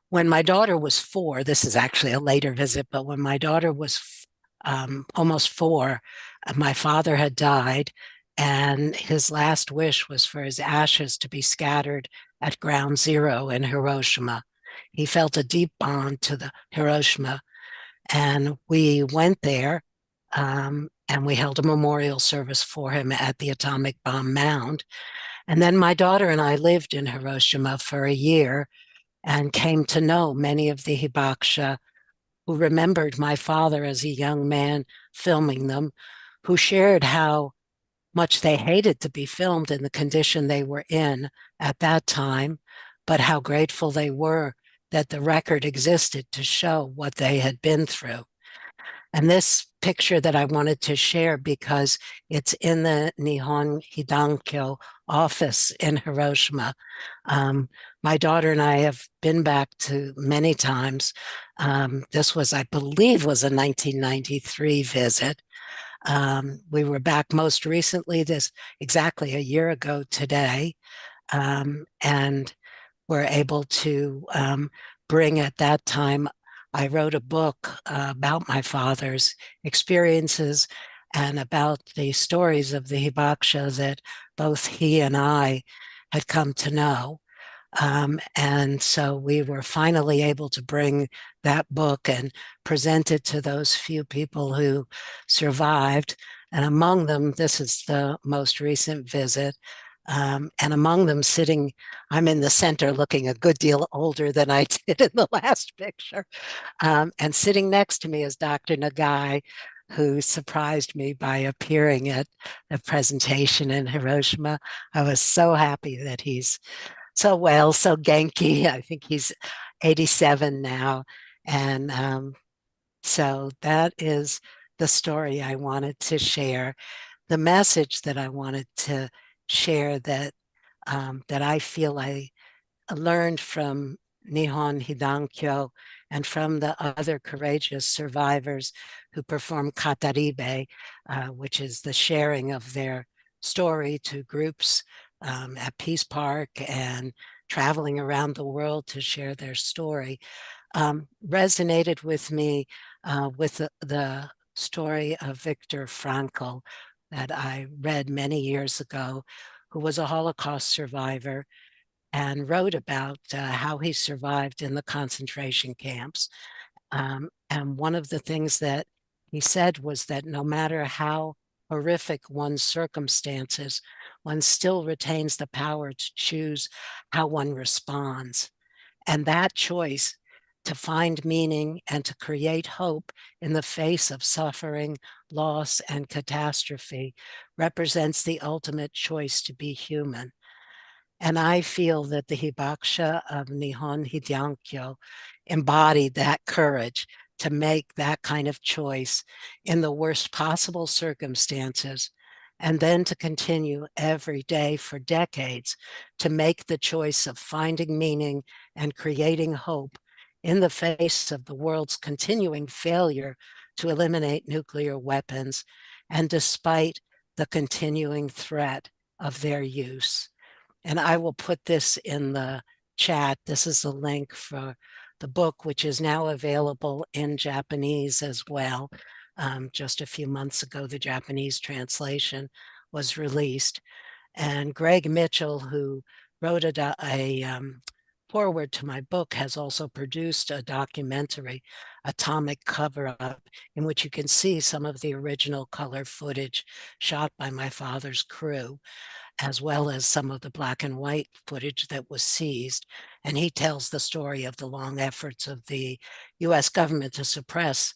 When my daughter was 4, this is actually a later visit, but when my daughter was almost 4, my father had died, and his last wish was for his ashes to be scattered at Ground Zero in Hiroshima. He felt a deep bond to the Hiroshima, and we went there, and we held a memorial service for him at the atomic bomb mound. And then my daughter and I lived in Hiroshima for a year and came to know many of the hibakusha who remembered my father as a young man filming them, who shared how much they hated to be filmed in the condition they were in at that time, but how grateful they were that the record existed to show what they had been through. And this picture that I wanted to share because it's in the Nihon Hidankyo office in Hiroshima. My daughter and I have been back to many times. This was, I believe, was a 1993 visit. We were back most recently, this exactly a year ago today, and were able to bring at that time. I wrote a book about my father's experiences and about the stories of the hibakusha that both he and I had come to know. And so we were finally able to bring that book and present it to those few people who survived. And among them, this is the most recent visit. And among them sitting, I'm in the center looking a good deal older than I did in the last picture. And sitting next to me is Dr. Nagai, who surprised me by appearing at the presentation in Hiroshima. I was so happy that he's so well, so Genki. I think he's 87 now. And so that is the story I wanted to share. The message that I wanted to share that I feel I learned from Nihon Hidankyo and from the other courageous survivors who perform kataribe, which is the sharing of their story to groups at Peace Park and traveling around the world to share their story, resonated with me with the story of Viktor Frankl that I read many years ago, who was a Holocaust survivor and wrote about how he survived in the concentration camps. And one of the things that he said was that no matter how horrific one's circumstances, one still retains the power to choose how one responds. And that choice to find meaning and to create hope in the face of suffering, loss, and catastrophe represents the ultimate choice to be human. And I feel that the hibakusha of Nihon Hidankyo embodied that courage to make that kind of choice in the worst possible circumstances, and then to continue every day for decades to make the choice of finding meaning and creating hope in the face of the world's continuing failure to eliminate nuclear weapons, and despite the continuing threat of their use. And I will put this in the chat. This is a link for the book, which is now available in Japanese as well. Just a few months ago, the Japanese translation was released. And Greg Mitchell, who wrote a foreword to my book, has also produced a documentary, Atomic Cover-Up, in which you can see some of the original color footage shot by my father's crew, as well as some of the black and white footage that was seized. And he tells the story of the long efforts of the US government to suppress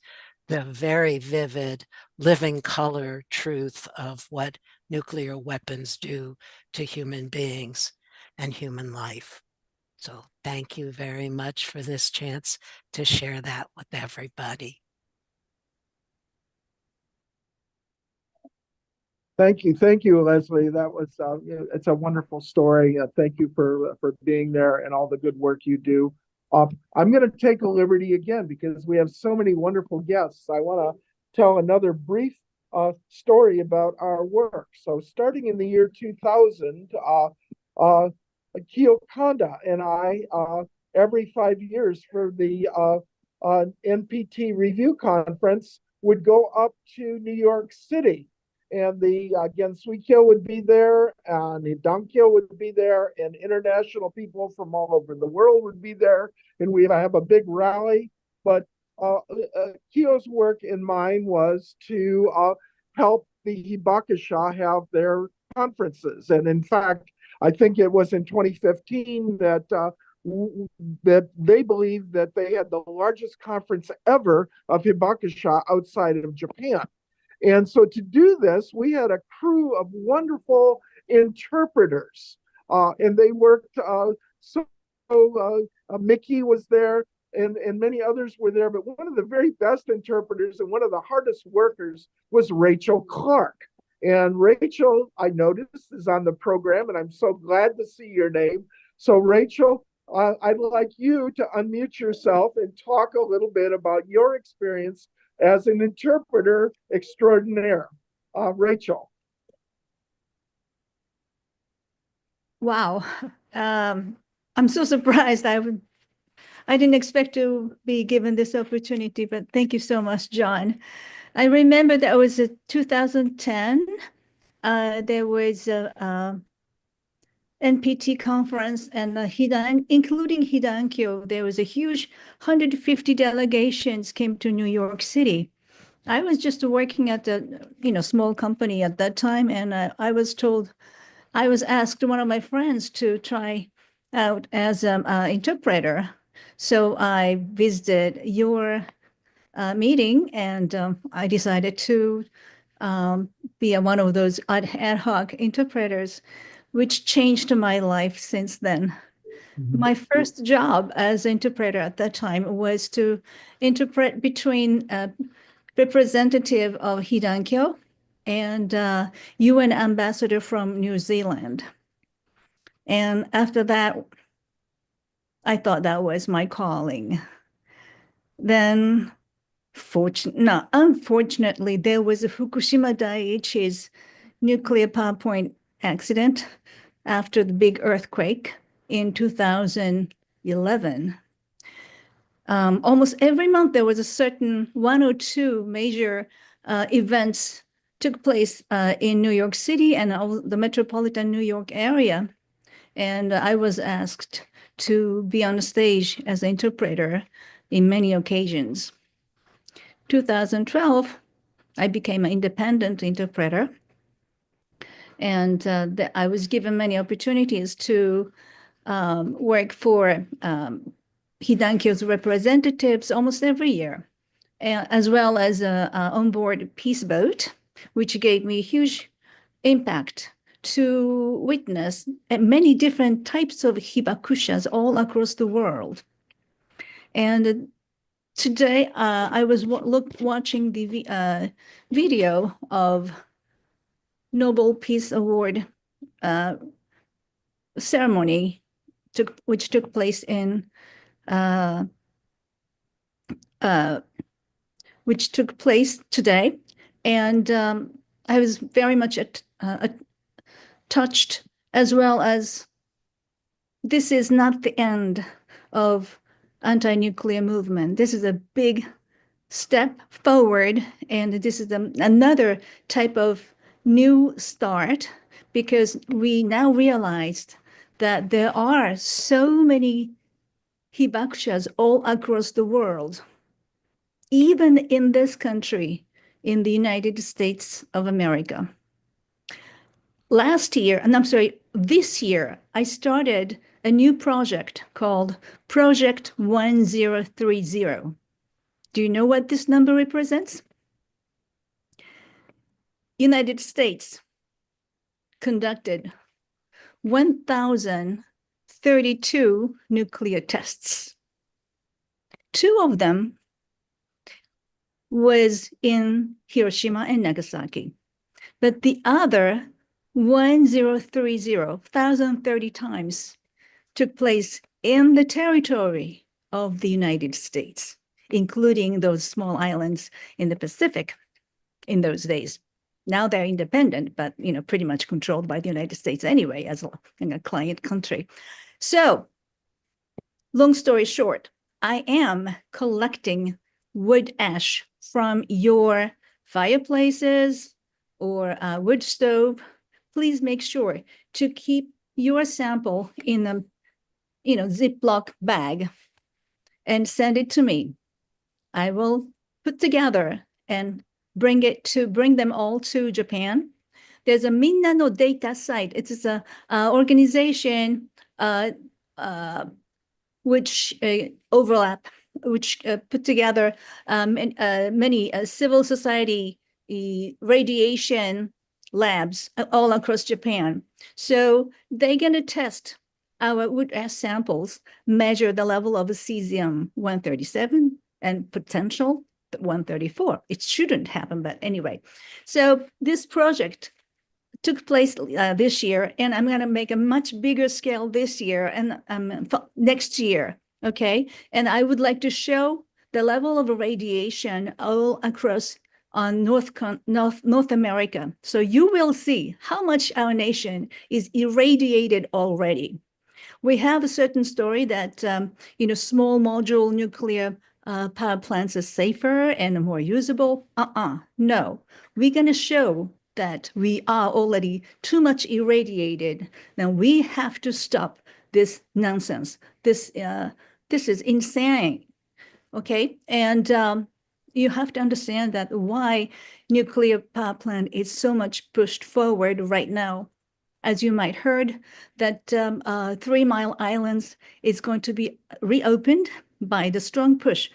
the very vivid living color truth of what nuclear weapons do to human beings and human life. So thank you very much for this chance to share that with everybody.
Thank you, Leslie. That was it's a wonderful story. Thank you for being there and all the good work you do. I'm going to take a liberty again because we have so many wonderful guests. I want to tell another brief story about our work. So, starting in the year 2000, Kyo Kanda and I, every 5 years for the NPT review conference, would go up to New York City. And the Gensuikyo would be there, and Hidankyo would be there, and international people from all over the world would be there, and we have a big rally. But Kyo's work and mine was to help the Hibakusha have their conferences. And in fact, I think it was in 2015 that they believed that they had the largest conference ever of Hibakusha outside of Japan. And so to do this, we had a crew of wonderful interpreters, and they worked. Mickey was there, and many others were there. But one of the very best interpreters and one of the hardest workers was Rachel Clark. And Rachel, I noticed, is on the program, and I'm so glad to see your name. So Rachel, I'd like you to unmute yourself and talk a little bit about your experience as an interpreter extraordinaire. Rachel.
Wow. I'm so surprised. I didn't expect to be given this opportunity, but thank you so much, John. I remember that was 2010. There was a NPT conference, and including Hidankyo, there was a huge 150 delegations came to New York City. I was just working at a small company at that time, and I was asked one of my friends to try out as an interpreter. So I visited your meeting, and I decided to be one of those ad hoc interpreters, which changed my life since then. My first job as interpreter at that time was to interpret between representative of Hidankyo and UN ambassador from New Zealand. And after that, I thought that was my calling. Then, unfortunately, there was a Fukushima Daiichi's nuclear power plant accident after the big earthquake in 2011. Almost every month, there was a certain 1 or 2 major events took place in New York City and the metropolitan New York area. And I was asked to be on the stage as an interpreter in many occasions. 2012, I became an independent interpreter. And I was given many opportunities to work for Hidankyo's representatives almost every year, as well as onboard peace boat, which gave me huge impact to witness many different types of hibakushas all across the world. And today I was watching the video of Nobel Peace Award ceremony which took place in which took place today, and I was very much touched, as well as this is not the end of anti-nuclear movement. This is a big step forward, and this is another type of new start, because we now realized that there are so many hibakushas all across the world, even in this country, in the United States of America. This year, I started a new project called Project 1030. Do you know what this number represents? United States, conducted 1,032 nuclear tests. 2 of them was in Hiroshima and Nagasaki, but the other 1,030 times took place in the territory of the United States, including those small islands in the Pacific in those days. Now they're independent, but pretty much controlled by the United States anyway, as a client country. So, long story short, I am collecting wood ash from your fireplaces or wood stove. Please make sure to keep your sample in a Ziploc bag and send it to me. I will put together and bring them all to Japan. There's a Minna no Data site. It's a organization which put together many civil society radiation labs all across Japan. So they're going to test our wood ash samples, measure the level of cesium-137 and potential 134. It shouldn't happen, but anyway. So this project took place this year, and I'm going to make a much bigger scale this year and next year, okay? And I would like to show the level of radiation all across on North America. So you will see how much our nation is irradiated already. We have a certain story that, small module nuclear power plants are safer and more usable. No, we're going to show that we are already too much irradiated. Now we have to stop this nonsense. This is insane, okay? And you have to understand that why nuclear power plant is so much pushed forward right now. As you might heard, that 3 Mile Islands is going to be reopened by the strong push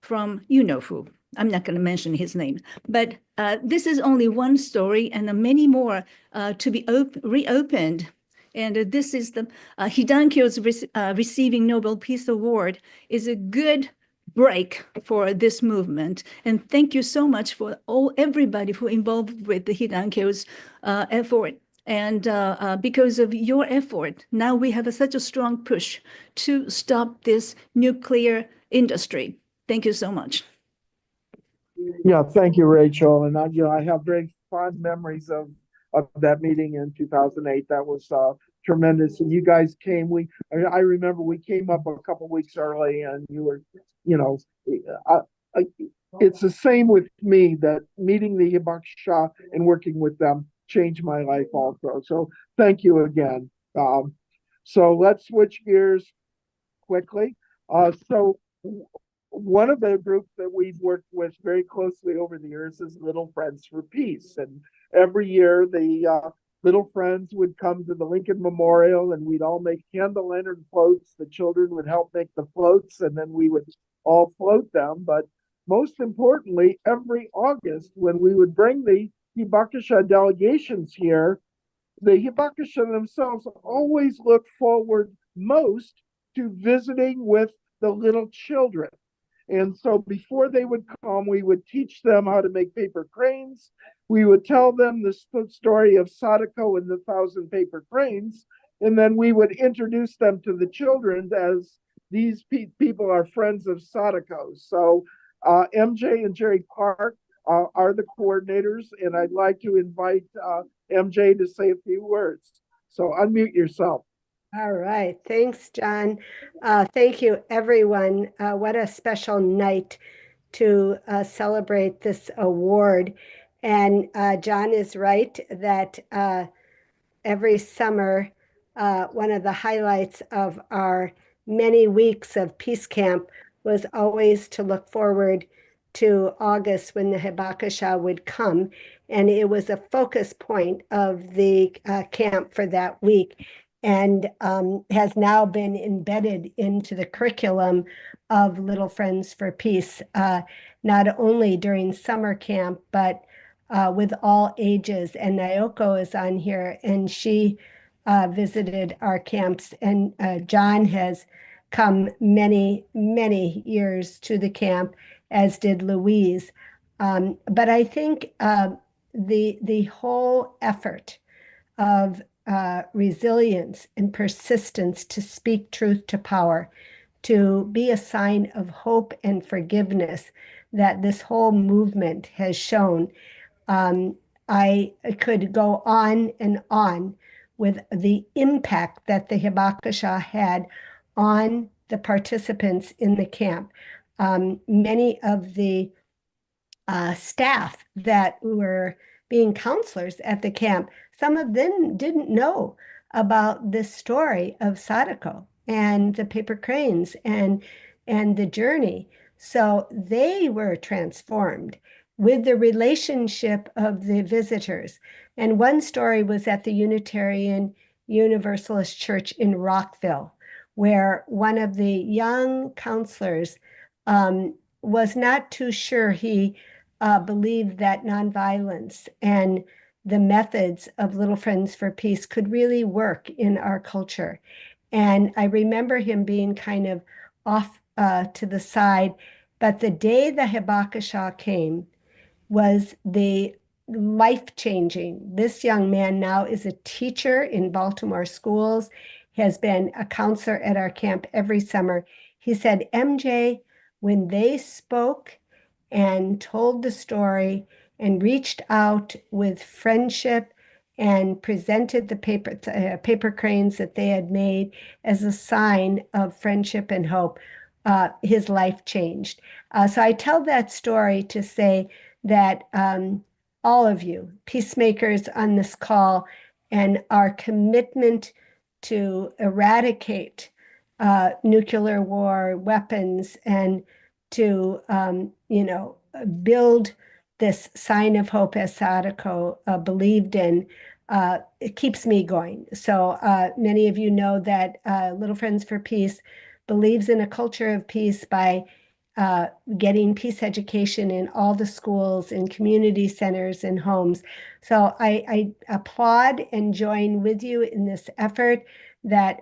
from who. I'm not going to mention his name, but this is only one story, and many more to be reopened. And this is the Hidankyo's receiving Nobel Peace Award is a good break for this movement. And thank you so much for everybody who involved with the Hidankyo's effort. And because of your effort, now we have such a strong push to stop this nuclear industry. Thank you so much.
Yeah, thank you, Rachel. And I have very fond memories of that meeting in 2008. That was tremendous. And you guys came. I remember we came up a couple weeks early, and you were, it's the same with me, that meeting the Hibakusha and working with them changed my life also. So thank you again. So let's switch gears quickly. So one of the groups that we've worked with very closely over the years is Little Friends for Peace. And every year the Little Friends would come to the Lincoln Memorial, and we'd all make candle lantern floats. The children would help make the floats, and then we would all float them. But most importantly, every August, when we would bring the Hibakusha delegations here, the Hibakusha themselves always look forward most to visiting with the little children. And so before they would come, we would teach them how to make paper cranes. We would tell them the story of Sadako and the 1,000 paper cranes. And then we would introduce them to the children as these people are friends of Sadako. So MJ and Jerry Park are the coordinators. And I'd like to invite MJ to say a few words. So unmute yourself.
All right. Thanks, John. Thank you, everyone. What a special night to celebrate this award. And John is right that every summer, one of the highlights of our many weeks of Peace Camp was always to look forward to August when the Hibakusha would come. And it was a focus point of the camp for that week, and has now been embedded into the curriculum of Little Friends for Peace, not only during summer camp, but with all ages. And Naoko is on here, and she visited our camps. And John has come many, many years to the camp, as did Louise. But I think the whole effort of resilience and persistence to speak truth to power, to be a sign of hope and forgiveness that this whole movement has shown. I could go on and on with the impact that the Hibakusha had on the participants in the camp. Many of the staff that were being counselors at the camp, some of them didn't know about this story of Sadako and the paper cranes and the journey. So they were transformed with the relationship of the visitors. And one story was at the Unitarian Universalist Church in Rockville, where one of the young counselors was not too sure he believed that nonviolence and the methods of Little Friends for Peace could really work in our culture. And I remember him being kind of off to the side. But the day the Hibakusha came was the life-changing. This young man now is a teacher in Baltimore schools, has been a counselor at our camp every summer. He said, MJ, when they spoke and told the story and reached out with friendship and presented the paper cranes that they had made as a sign of friendship and hope, his life changed. So I tell that story to say that all of you, peacemakers on this call, and our commitment to eradicate nuclear war weapons and to, build this sign of hope as Sadako believed in, it keeps me going. So many of you know that Little Friends for Peace believes in a culture of peace by getting peace education in all the schools and community centers and homes. So I applaud and join with you in this effort that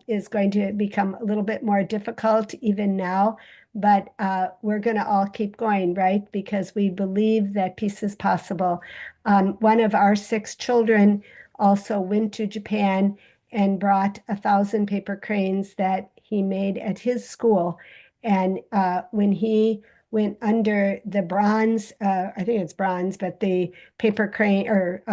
is going to become a little bit more difficult even now, but we're going to all keep going, right? Because we believe that peace is possible. One of our 6 children also went to Japan and brought 1,000 paper cranes that he made at his school. And when he went under the bronze, I think it's bronze, but the paper crane or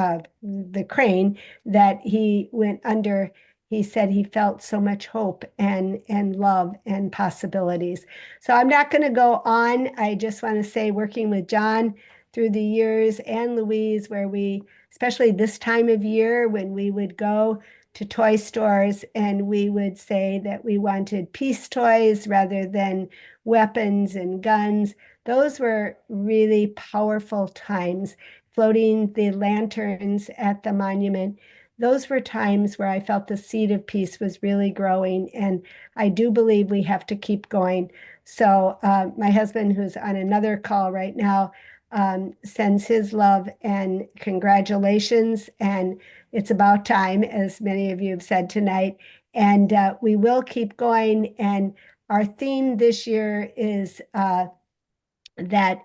the crane that he went under, he said he felt so much hope and love and possibilities. So I'm not going to go on. I just want to say, working with John through the years and Louise, where we, especially this time of year, when we would go to toy stores and we would say that we wanted peace toys rather than weapons and guns. Those were really powerful times. Floating the lanterns at the monument. Those were times where I felt the seed of peace was really growing. And I do believe we have to keep going. So my husband, who's on another call right now, sends his love and congratulations. And it's about time, as many of you have said tonight. And we will keep going. And our theme this year is that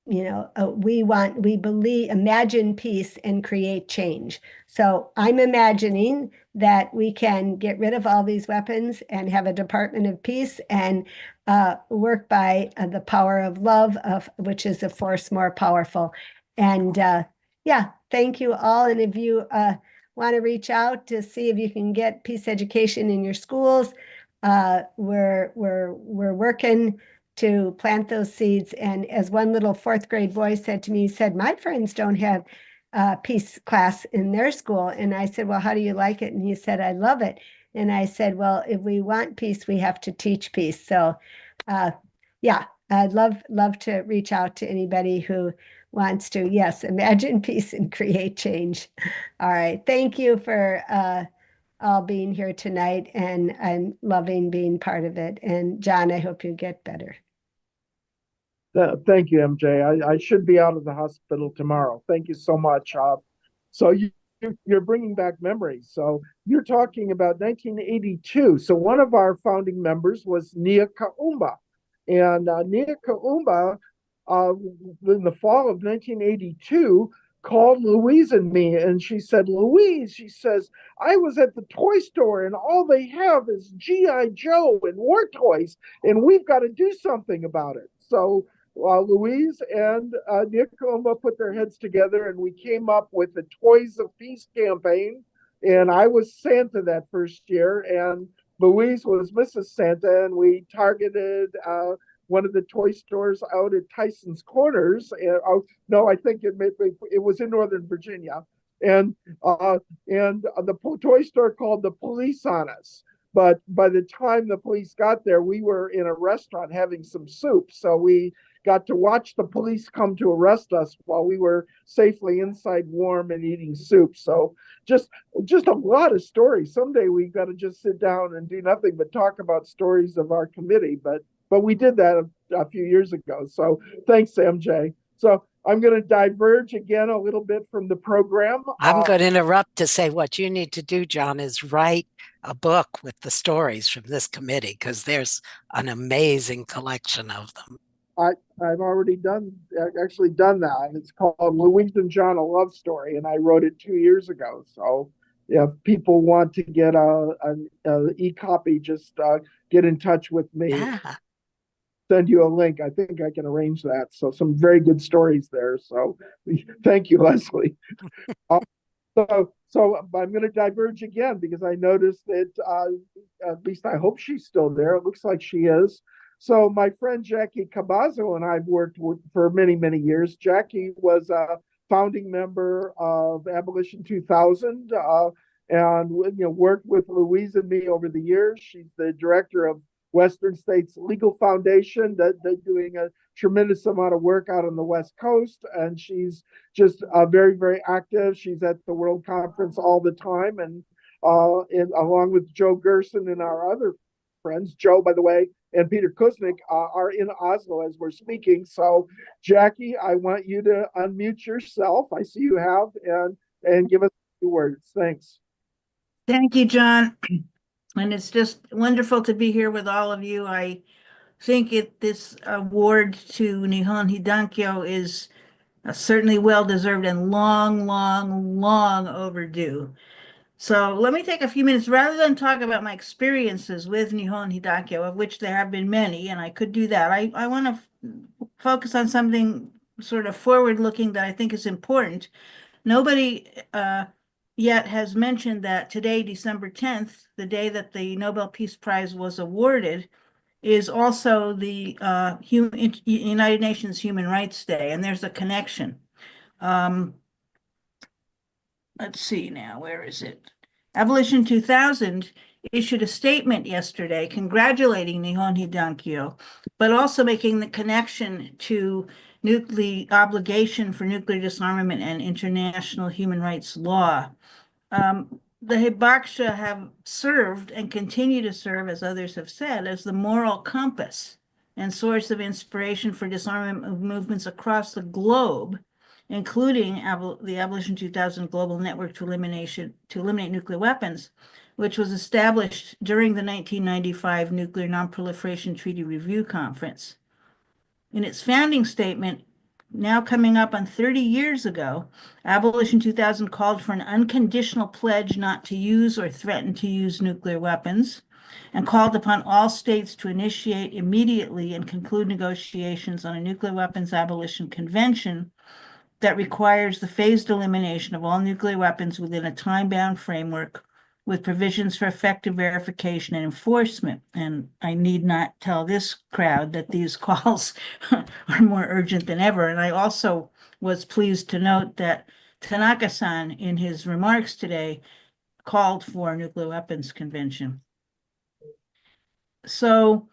we believe, imagine peace and create change. So I'm imagining that we can get rid of all these weapons and have a Department of Peace and work by the power of love, which is a force more powerful. And yeah, thank you all. And if you want to reach out to see if you can get peace education in your schools, we're working to plant those seeds. And as one little 4th grade boy said to me, he said, my friends don't have peace class in their school. And I said, well, how do you like it? And he said, I love it. And I said, well, if we want peace, we have to teach peace. So yeah, I'd love to reach out to anybody who wants to, yes, imagine peace and create change. All right. Thank you for all being here tonight. And I'm loving being part of it. And John, I hope you get better.
Thank you, MJ. I should be out of the hospital tomorrow. Thank you so much. So you're bringing back memories. So you're talking about 1982. So one of our founding members was Nia Kaumba. And Nia Kaumba, in the fall of 1982, called Louise and me, and she said, Louise, she says, I was at the toy store and all they have is G.I. Joe and war toys, and we've got to do something about it. So Louise and Nia Kaumba put their heads together, and we came up with the Toys of Peace campaign. And I was Santa that first year, and Louise was Mrs. Santa, and we targeted one of the toy stores out at Tyson's Corners. And no, I think it was in Northern Virginia, and the toy store called the police on us. But by the time the police got there, we were in a restaurant having some soup, so we got to watch the police come to arrest us while we were safely inside warm and eating soup. So just a lot of stories. Someday we got to just sit down and do nothing but talk about stories of our committee. But we did that a few years ago. So thanks, MJ. So I'm going to diverge again a little bit from the program.
I'm going to interrupt to say what you need to do, John, is write a book with the stories from this committee, because there's an amazing collection of them.
I've already actually done that. It's called Louise and John, a Love Story, and I wrote it 2 years ago. So if people want to get an e-copy, just get in touch with me.
Yeah.
Send you a link. I think I can arrange that. So some very good stories there. So thank you, Leslie. So I'm going to diverge again because I noticed that at least I hope she's still there. It looks like she is. So my friend Jackie Cabazzo and I've worked with for many, many years. Jackie was a founding member of Abolition 2000 and worked with Louise and me over the years. She's the director of Western States Legal Foundation. They're doing a tremendous amount of work out on the West Coast, and she's just very, very active. She's at the World Conference all the time, and along with Joe Gerson and our other friends, Joe, by the way, and Peter Kusnik are in Oslo as we're speaking. So, Jackie, I want you to unmute yourself. I see you have, and give us a few words. Thanks.
Thank you, John. And it's just wonderful to be here with all of you. I think this award to Nihon Hidankyo is certainly well-deserved and long, long, long overdue. So let me take a few minutes, rather than talk about my experiences with Nihon Hidankyo, of which there have been many, and I could do that. I want to focus on something sort of forward-looking that I think is important. Nobody yet has mentioned that today, December 10th, the day that the Nobel Peace Prize was awarded, is also the United Nations Human Rights Day, and there's a connection. Let's see now, where is it? Abolition 2000 issued a statement yesterday congratulating Nihon Hidankyo, but also making the connection to the obligation for nuclear disarmament and international human rights law. The Hibakusha have served and continue to serve, as others have said, as the moral compass and source of inspiration for disarmament movements across the globe, including the Abolition 2000 Global Network to eliminate nuclear weapons, which was established during the 1995 Nuclear Non-Proliferation Treaty Review Conference. In its founding statement, now coming up on 30 years ago, Abolition 2000 called for an unconditional pledge not to use or threaten to use nuclear weapons, and called upon all states to initiate immediately and conclude negotiations on a nuclear weapons abolition convention that requires the phased elimination of all nuclear weapons within a time-bound framework with provisions for effective verification and enforcement. And I need not tell this crowd that these calls are more urgent than ever. And I also was pleased to note that Tanaka-san, in his remarks today, called for a nuclear weapons convention. So,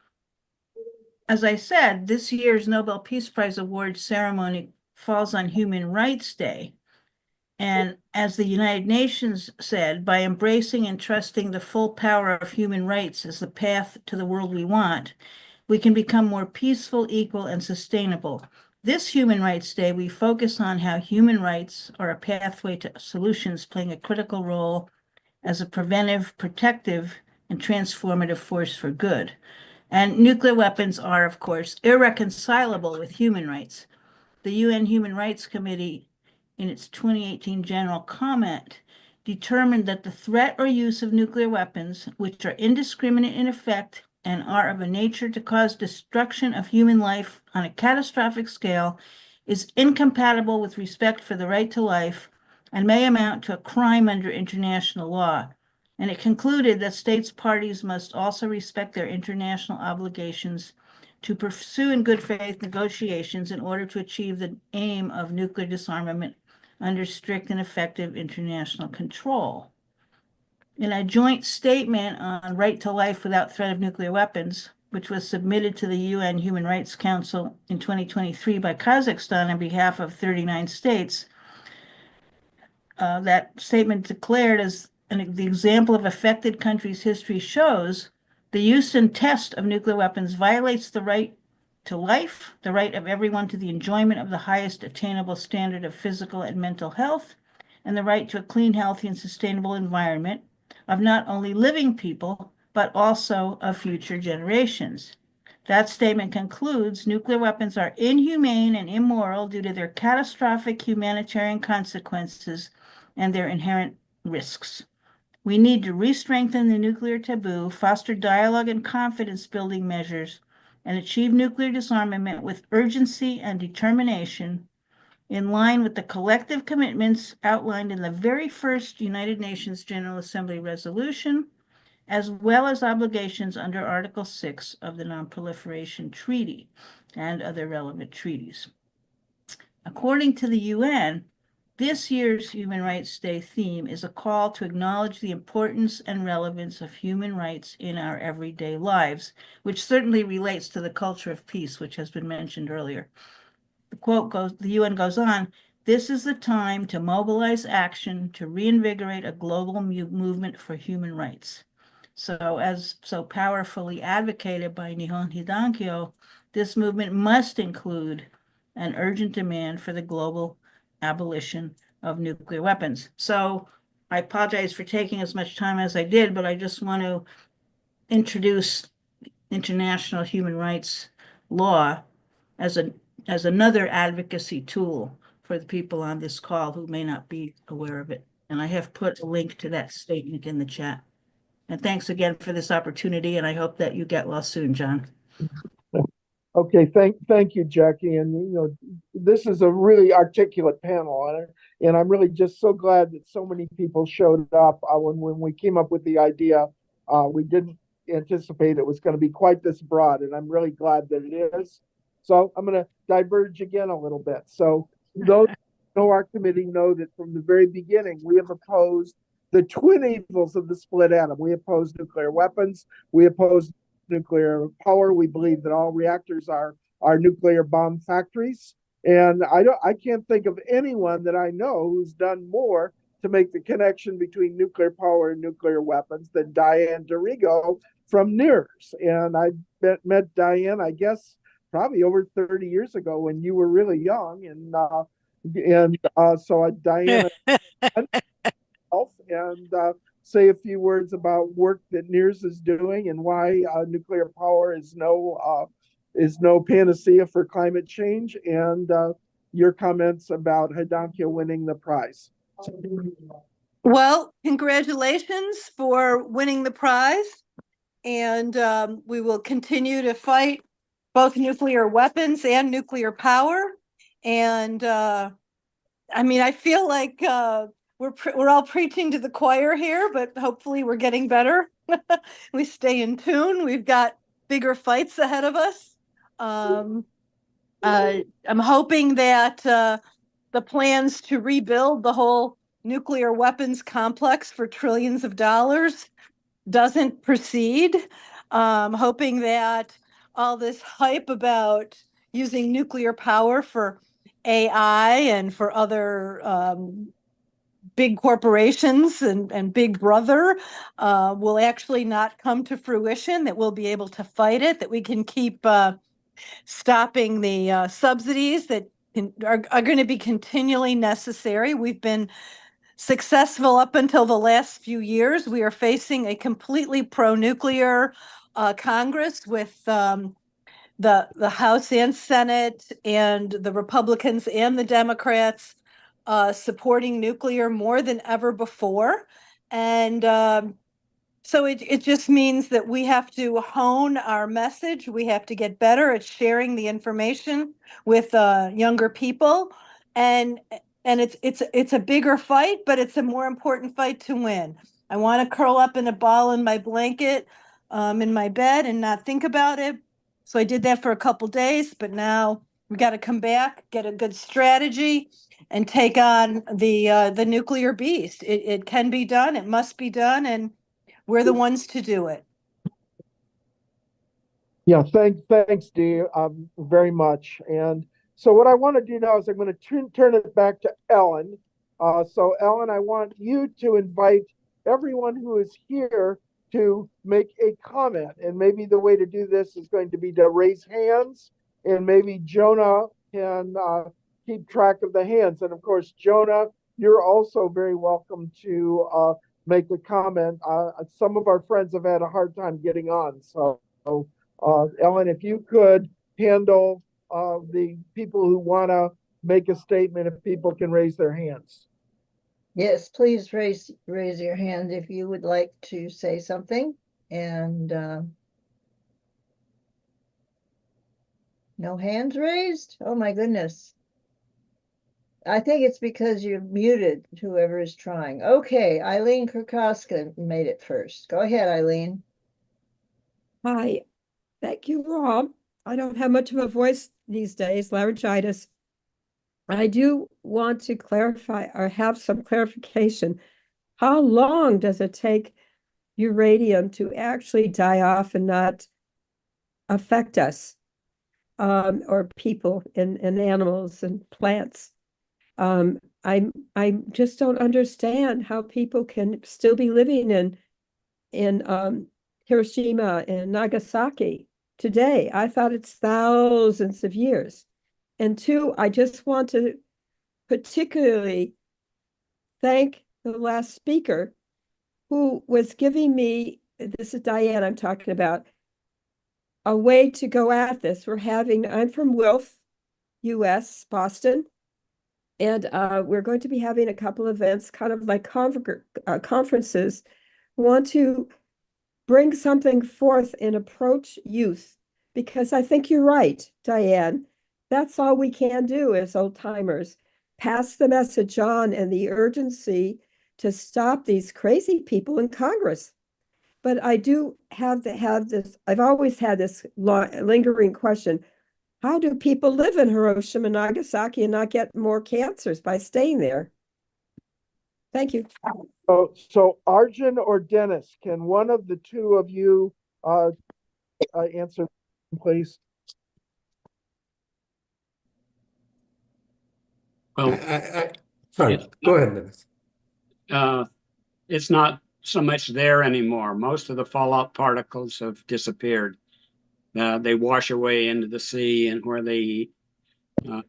as I said, this year's Nobel Peace Prize award ceremony falls on Human Rights Day. And as the United Nations said, by embracing and trusting the full power of human rights as the path to the world we want, we can become more peaceful, equal, and sustainable. This Human Rights Day, we focus on how human rights are a pathway to solutions, playing a critical role as a preventive, protective, and transformative force for good. And nuclear weapons are, of course, irreconcilable with human rights. The UN Human Rights Committee, in its 2018 general comment, determined that the threat or use of nuclear weapons, which are indiscriminate in effect and are of a nature to cause destruction of human life on a catastrophic scale, is incompatible with respect for the right to life and may amount to a crime under international law. And it concluded that states parties must also respect their international obligations to pursue in good faith negotiations in order to achieve the aim of nuclear disarmament under strict and effective international control. In a joint statement on right to life without threat of nuclear weapons, which was submitted to the UN Human Rights Council in 2023 by Kazakhstan on behalf of 39 states, that statement declared as the example of affected countries' history shows, the use and test of nuclear weapons violates the right to life, the right of everyone to the enjoyment of the highest attainable standard of physical and mental health, and the right to a clean, healthy, and sustainable environment of not only living people, but also of future generations. That statement concludes, nuclear weapons are inhumane and immoral due to their catastrophic humanitarian consequences and their inherent risks. We need to re-strengthen the nuclear taboo, foster dialogue and confidence-building measures, and achieve nuclear disarmament with urgency and determination in line with the collective commitments outlined in the very first United Nations General Assembly resolution, as well as obligations under Article 6 of the Non-Proliferation Treaty and other relevant treaties. According to the UN, this year's Human Rights Day theme is a call to acknowledge the importance and relevance of human rights in our everyday lives, which certainly relates to the culture of peace, which has been mentioned earlier. The quote goes, the UN goes on, "This is the time to mobilize action to reinvigorate a global movement for human rights." So as so powerfully advocated by Nihon Hidankyo, this movement must include an urgent demand for the global abolition of nuclear weapons. So I apologize for taking as much time as I did, but I just want to introduce international human rights law as another advocacy tool for the people on this call who may not be aware of it. And I have put a link to that statement in the chat. And thanks again for this opportunity, and I hope that you get well soon, John.
Okay, thank you, Jackie. And this is a really articulate panel, and I'm really just so glad that so many people showed up. When we came up with the idea, we didn't anticipate it was going to be quite this broad, and I'm really glad that it is. So I'm going to diverge again a little bit. So those who know our committee know that from the very beginning, we have opposed the twin evils of the split atom. We oppose nuclear weapons. We oppose nuclear power. We believe that all reactors are nuclear bomb factories. And I can't think of anyone that I know who's done more to make the connection between nuclear power and nuclear weapons than Diane Dorigo from NIRS. And I met Diane, I guess, probably over 30 years ago when you were really young. So Diane and say a few words about work that NIRS is doing and why nuclear power is no panacea for climate change, and your comments about Hidankyo winning the prize.
Well, congratulations for winning the prize, and we will continue to fight both nuclear weapons and nuclear power. And I mean, I feel like we're all preaching to the choir here, but hopefully we're getting better. We stay in tune. We've got bigger fights ahead of us. I'm hoping that the plans to rebuild the whole nuclear weapons complex for trillions of dollars doesn't proceed. Hoping that all this hype about using nuclear power for AI and for other big corporations and big brother will actually not come to fruition, that we'll be able to fight it, that we can keep stopping the subsidies that are going to be continually necessary. We've been successful up until the last few years. We are facing a completely pro-nuclear Congress with the House and Senate and the Republicans and the Democrats supporting nuclear more than ever before. And so it just means that we have to hone our message. We have to get better at sharing the information with younger people. And it's a bigger fight, but it's a more important fight to win. I want to curl up in a ball in my blanket in my bed and not think about it. So I did that for a couple days, but now we got to come back, get a good strategy, and take on the nuclear beast. It can be done. It must be done, and we're the ones to do it.
Yeah, thanks, Dee, very much. And so what I want to do now is I'm going to turn it back to Ellen. So Ellen, I want you to invite everyone who is here to make a comment. And maybe the way to do this is going to be to raise hands, and maybe Jonah can keep track of the hands. And of course, Jonah, you're also very welcome to make a comment. Some of our friends have had a hard time getting on. So Ellen, if you could handle the people who want to make a statement, if people can raise their hands.
Yes, please raise your hand if you would like to say something. And no hands raised? Oh my goodness. I think it's because you're muted, whoever is trying. Okay, Eileen Kurkoska made it first. Go ahead, Eileen.
Hi, thank you, Rob. I don't have much of a voice these days, laryngitis. I do want to clarify or have some clarification. How long does it take uranium to actually die off and not affect us, or people and animals and plants? I just don't understand how people can still be living in Hiroshima and Nagasaki today. I thought it's thousands of years. And two, I just want to particularly thank the last speaker who was giving me, this is Diane I'm talking about, a way to go at this. I'm from Wilf, US, Boston, and we're going to be having a couple events, kind of like conferences. We want to bring something forth and approach youth, because I think you're right, Diane. That's all we can do as old timers. Pass the message on and the urgency to stop these crazy people in Congress. But I do have this, I've always had this lingering question. How do people live in Hiroshima and Nagasaki and not get more cancers by staying there? Thank you.
So Arjun or Dennis, can one of the two of you answer, please?
Well,
Sorry, go ahead, Dennis.
It's not so much there anymore. Most of the fallout particles have disappeared. They wash away into the sea, and where they are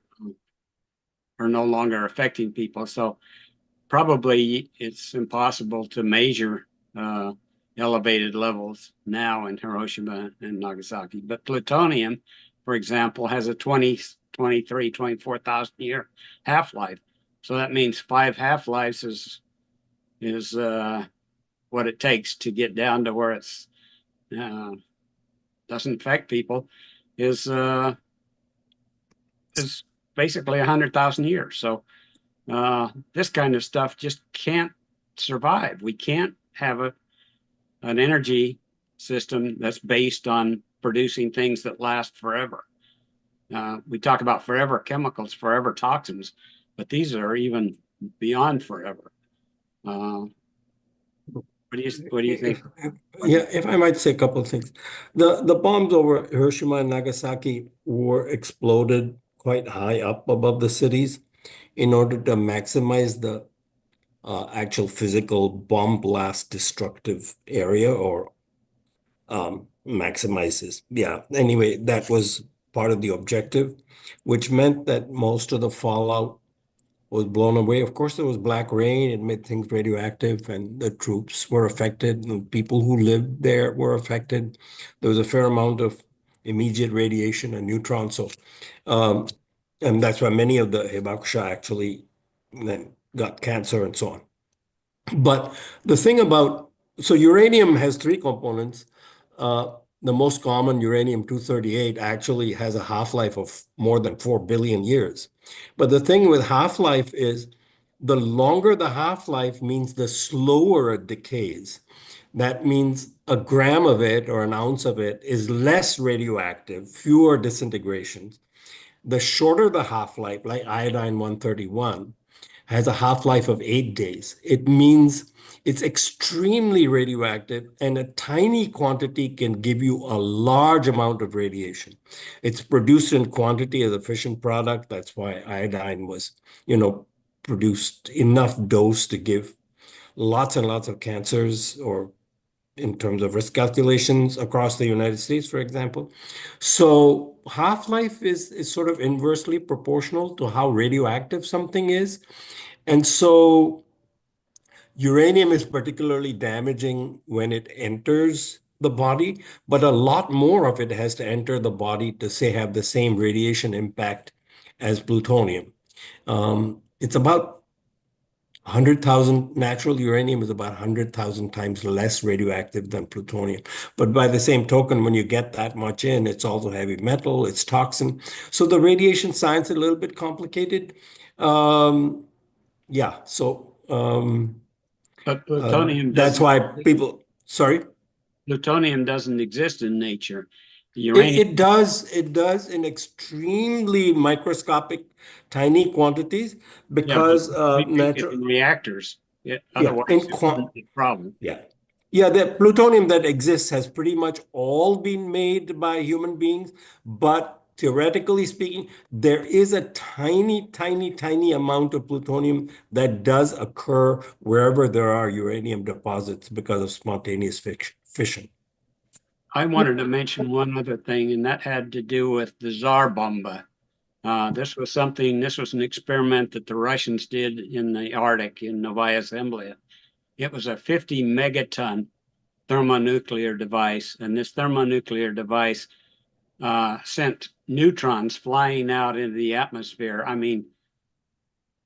no longer affecting people. So probably it's impossible to measure elevated levels now in Hiroshima and Nagasaki. But plutonium, for example, has a 24,000 year half-life. So that means 5 half-lives is what it takes to get down to where it's doesn't affect people, is basically 100,000 years. So this kind of stuff just can't survive. We can't have an energy system that's based on producing things that last forever. We talk about forever chemicals, forever toxins, but these are even beyond forever. What do you think?
If I might say a couple of things. The bombs over Hiroshima and Nagasaki were exploded quite high up above the cities in order to maximize the actual physical bomb blast destructive area or maximizes. Yeah, anyway, that was part of the objective, which meant that most of the fallout was blown away. Of course, there was black rain. It made things radioactive, and the troops were affected, and people who lived there were affected. There was a fair amount of immediate radiation and neutrons. So, and that's why many of the hibakusha actually then got cancer and so on. But the thing about, so uranium has three components. The most common, uranium-238, actually has a half-life of more than 4 billion years. But the thing with half-life is the longer the half-life means the slower it decays. That means a gram of it or an ounce of it is less radioactive, fewer disintegrations. The shorter the half-life, like iodine-131, has a half-life of 8 days. It means it's extremely radioactive, and a tiny quantity can give you a large amount of radiation. It's produced in quantity as a fission product. That's why iodine was, produced enough dose to give lots and lots of cancers, or in terms of risk calculations across the United States, for example. So half-life is sort of inversely proportional to how radioactive something is. And so uranium is particularly damaging when it enters the body, but a lot more of it has to enter the body to, say, have the same radiation impact as plutonium. It's about 100,000, natural uranium is about 100,000 times less radioactive than plutonium. But by the same token, when you get that much in, it's also heavy metal, it's toxin. So the radiation science is a little bit complicated. Yeah, so
But plutonium
that's
doesn't,
why people, sorry?
plutonium doesn't exist in nature.
It,
Uranium,
it does in extremely microscopic, tiny quantities
yeah, but
because
we make it
natural,
in reactors.
yeah,
Otherwise, it wouldn't be a problem.
yeah. Yeah, the plutonium that exists has pretty much all been made by human beings, but theoretically speaking, there is a tiny, tiny, tiny amount of plutonium that does occur wherever there are uranium deposits because of spontaneous fission.
I wanted to mention one other thing, and that had to do with the Tsar Bomba. This was an experiment that the Russians did in the Arctic in Novaya Zemlya. It was a 50 megaton thermonuclear device, and this thermonuclear device sent neutrons flying out into the atmosphere. I mean,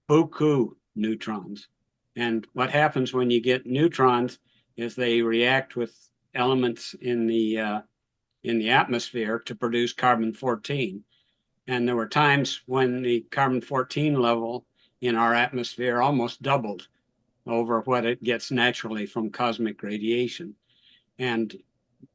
beaucoup neutrons. And what happens when you get neutrons is they react with elements in the atmosphere to produce carbon-14. And there were times when the carbon-14 level in our atmosphere almost doubled over what it gets naturally from cosmic radiation. And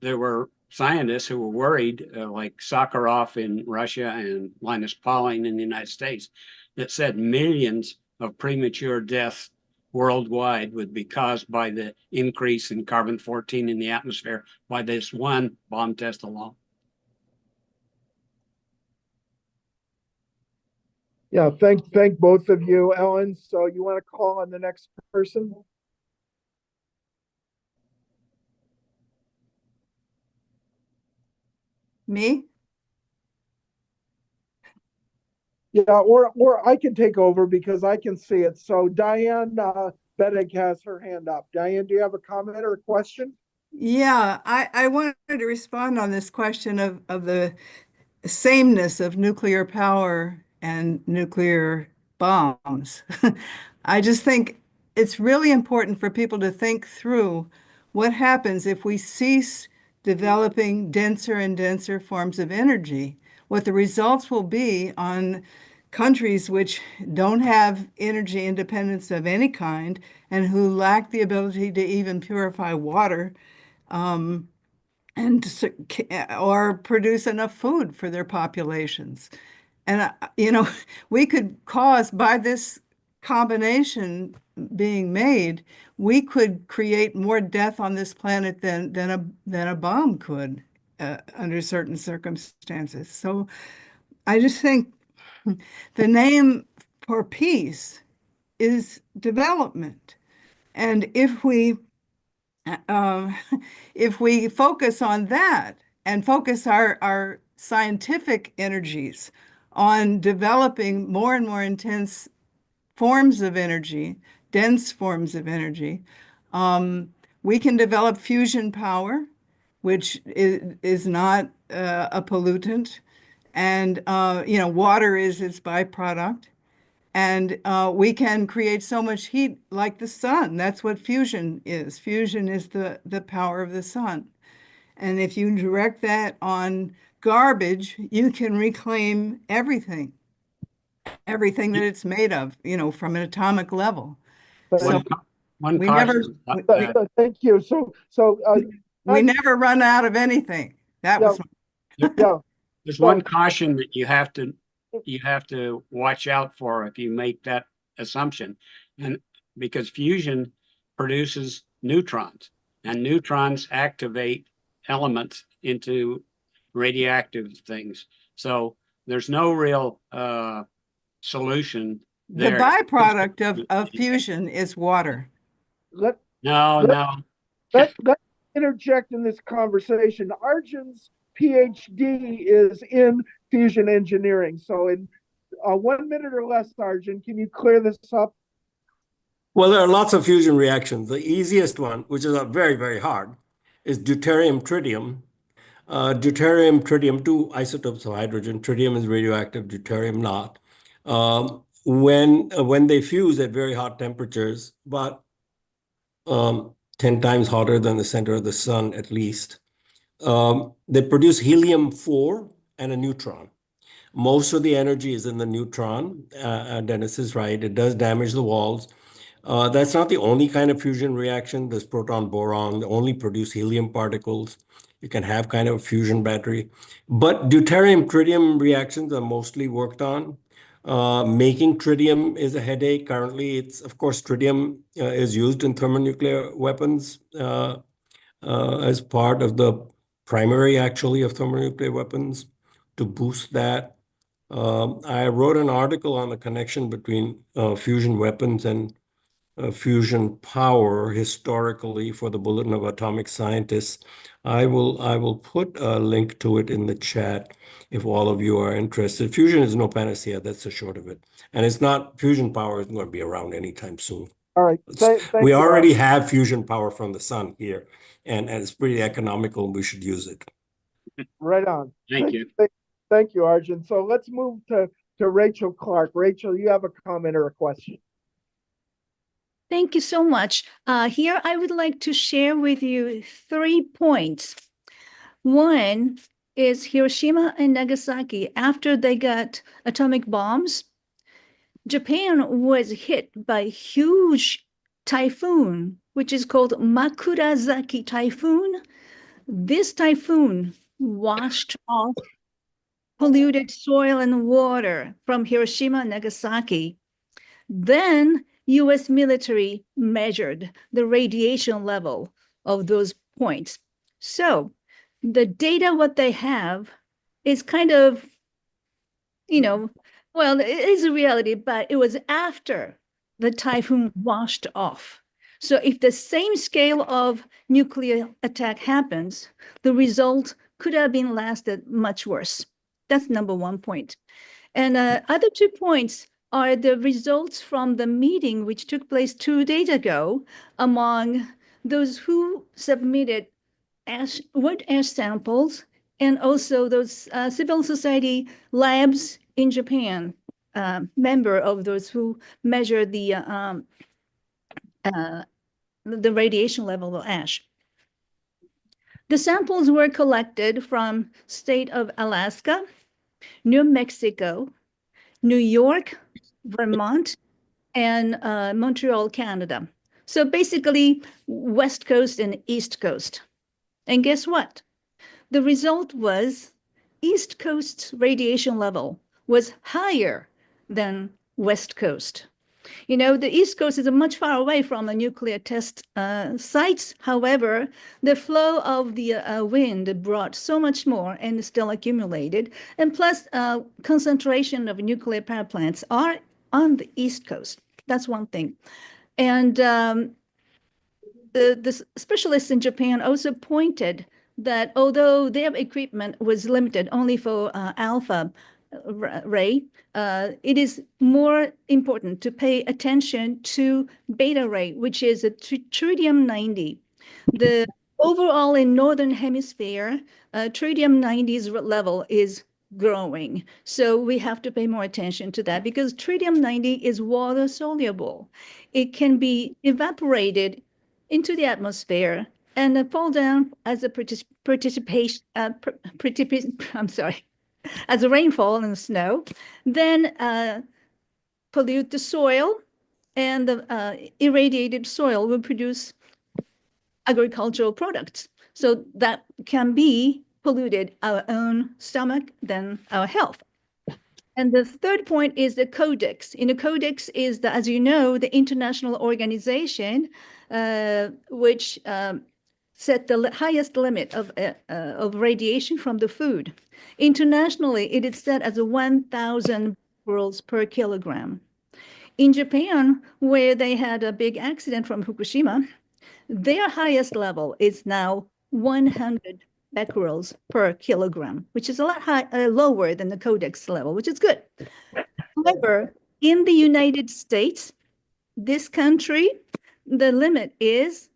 there were scientists who were worried, like Sakharov in Russia and Linus Pauling in the United States, that said millions of premature deaths worldwide would be caused by the increase in carbon-14 in the atmosphere by this one bomb test alone.
Yeah, thank both of you, Ellen. So you want to call on the next person?
Me?
Yeah, or I can take over because I can see it. So Diane Beddick has her hand up. Diane, do you have a comment or a question?
Yeah, I wanted to respond on this question of the sameness of nuclear power and nuclear bombs. I just think it's really important for people to think through what happens if we cease developing denser and denser forms of energy, what the results will be on countries which don't have energy independence of any kind and who lack the ability to even purify water. And or produce enough food for their populations. And we could cause, by this combination being made, we could create more death on this planet than a bomb could under certain circumstances. So I just think the name for peace
is development. And if we focus on that and focus our scientific energies on developing more and more intense forms of energy, dense forms of energy, we can develop fusion power, which is not a pollutant, and water is its byproduct. And we can create so much heat like the sun. That's what fusion is. Fusion is the power of the sun. And if you direct that on garbage, you can reclaim everything that it's made of, from an atomic level. So
One
we
caution.
Thank you.
we never run out of anything. That was
There's one caution that you have to watch out for if you make that assumption, and because fusion produces neutrons, and neutrons activate elements into radioactive things. So there's no real solution there.
The byproduct of fusion is water.
Let interject in this conversation. Arjun's PhD is in fusion engineering. So in 1 minute or less, Arjun, can you clear this up?
Well, there are lots of fusion reactions. The easiest one, which is very, very hard, is deuterium-tritium. Deuterium, two isotopes of hydrogen. Tritium is radioactive, deuterium not. When they fuse at very hot temperatures, about 10 times hotter than the center of the sun at least, they produce helium-4 and a neutron. Most of the energy is in the neutron. Dennis is right. It does damage the walls. That's not the only kind of fusion reaction. There's proton boron. They only produce helium particles. You can have kind of a fusion battery. But deuterium-tritium reactions are mostly worked on. Making tritium is a headache. Currently, of course, tritium is used in thermonuclear weapons as part of the primary, actually, of thermonuclear weapons to boost that. I wrote an article on the connection between fusion weapons and fusion power historically for the Bulletin of Atomic Scientists. I will put a link to it in the chat if all of you are interested. Fusion is no panacea, that's the short of it. And fusion power isn't going to be around anytime soon.
All right.
We already have fusion power from the sun here, and it's pretty economical, and we should use it.
Right on.
Thank you.
Thank you, Arjun. So let's move to Rachel Clark. Rachel, you have a comment or a question?
Thank you so much. Here, I would like to share with you 3 points. One is Hiroshima and Nagasaki. After they got atomic bombs, Japan was hit by a huge typhoon, which is called Makurazaki typhoon. This typhoon washed off polluted soil and water from Hiroshima and Nagasaki. Then US military measured the radiation level of those points. So the data, what they have is kind of, well, it is a reality, but it was after the typhoon washed off. So if the same scale of nuclear attack happens, the result could have been lasted much worse. That's number 1 point. And other 2 points are the results from the meeting which took place 2 days ago among those who submitted wood ash samples and also those civil society labs in Japan, member of those who measure the radiation level of ash. The samples were collected from state of Alaska, New Mexico, New York, Vermont, and Montreal, Canada. So basically, West Coast and East Coast. And guess what? The result was East Coast's radiation level was higher than West Coast. The East Coast is much far away from the nuclear test sites. However, the flow of the wind brought so much more and still accumulated. And plus, concentration of nuclear power plants are on the East Coast. That's one thing. And the specialists in Japan also pointed that although their equipment was limited only for alpha ray, it is more important to pay attention to beta ray, which is a tritium-90. The overall in Northern Hemisphere, tritium-90's level is growing. So we have to pay more attention to that because tritium-90 is water soluble. It can be evaporated into the atmosphere and fall down as a I'm sorry, as a rainfall and snow, then pollute the soil, and the irradiated soil will produce agricultural products. So that can be polluted our own stomach, then our health. And the third point is the codex. In the codex is, as you know, the international organization which set the highest limit of radiation from the food. Internationally, it is set as 1,000 becquerels per kilogram. In Japan, where they had a big accident from Fukushima, their highest level is now 100 becquerels per kilogram, which is a lot lower than the codex level, which is good. However, in the United States, this country, the limit is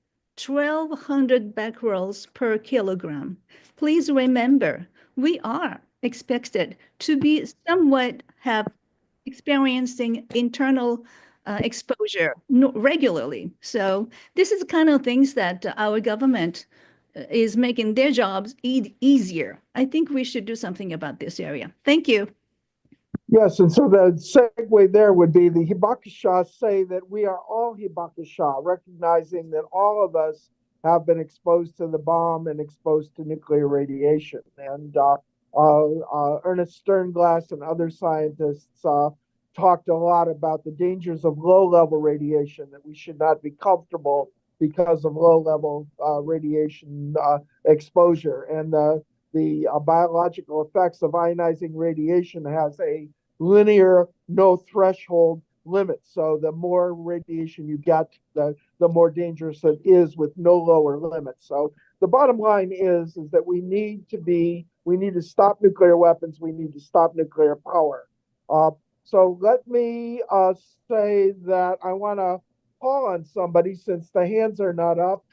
1,200 becquerels per kilogram. Please remember, we are expected to be somewhat experiencing internal exposure regularly. So this is the kind of things that our government is making their jobs easier. I think we should do something about this area. Thank you.
Yes, and so the segue there would be the Hibakusha say that we are all Hibakusha, recognizing that all of us have been exposed to the bomb and exposed to nuclear radiation. And Ernest Sternglass and other scientists talked a lot about the dangers of low-level radiation, that we should not be comfortable because of low-level radiation exposure. And the biological effects of ionizing radiation has a linear, no threshold limit. So the more radiation you get, the more dangerous it is with no lower limit. So the bottom line is that we need to stop nuclear weapons. We need to stop nuclear power. So let me say that I want to call on somebody since the hands are not up.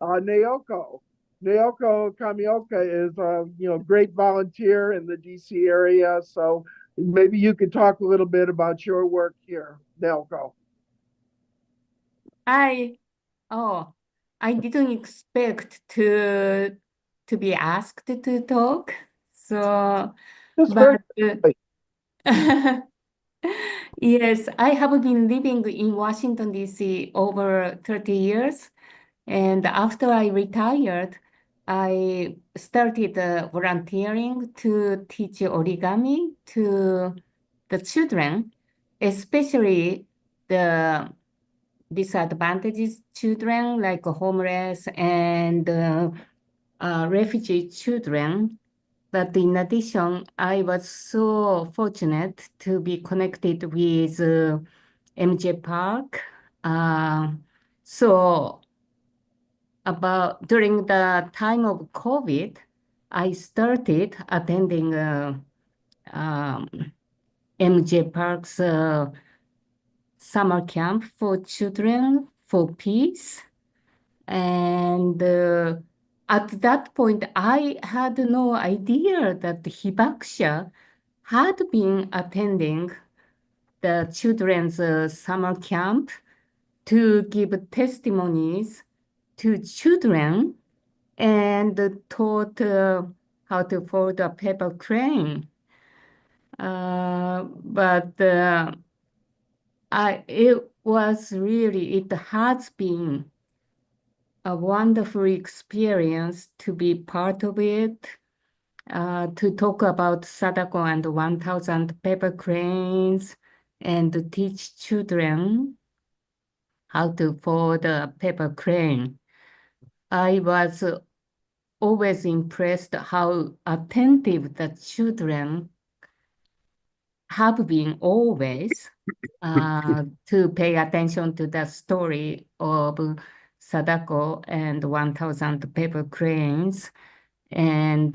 Naoko. Naoko Kamioka is a great volunteer in the DC area. So maybe you could talk a little bit about your work here, Naoko.
I didn't expect to be asked to talk. So, but yes, I have been living in Washington, D.C. over 30 years. And after I retired, I started volunteering to teach origami to the children, especially the disadvantaged children like homeless and refugee children. But in addition, I was so fortunate to be connected with MJ Park. So during the time of COVID, I started attending MJ Park's summer camp for children for peace. And at that point, I had no idea that Hibakusha had been attending the children's summer camp to give testimonies to children and taught how to fold a paper crane. It has been a wonderful experience to be part of it, to talk about Sadako and 1,000 paper cranes and to teach children how to fold a paper crane. I was always impressed how attentive the children have been always. to pay attention to the story of Sadako and 1,000 paper cranes and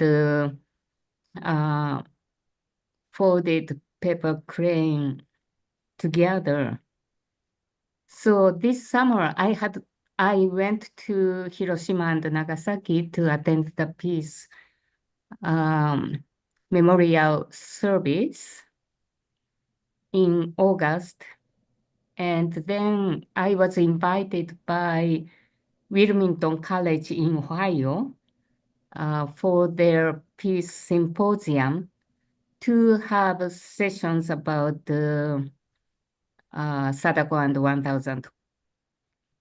folded paper crane together. So this summer, I went to Hiroshima and Nagasaki to attend the peace memorial service in August. And then I was invited by Wilmington College in Ohio for their peace symposium to have sessions about the Sadako and 1,000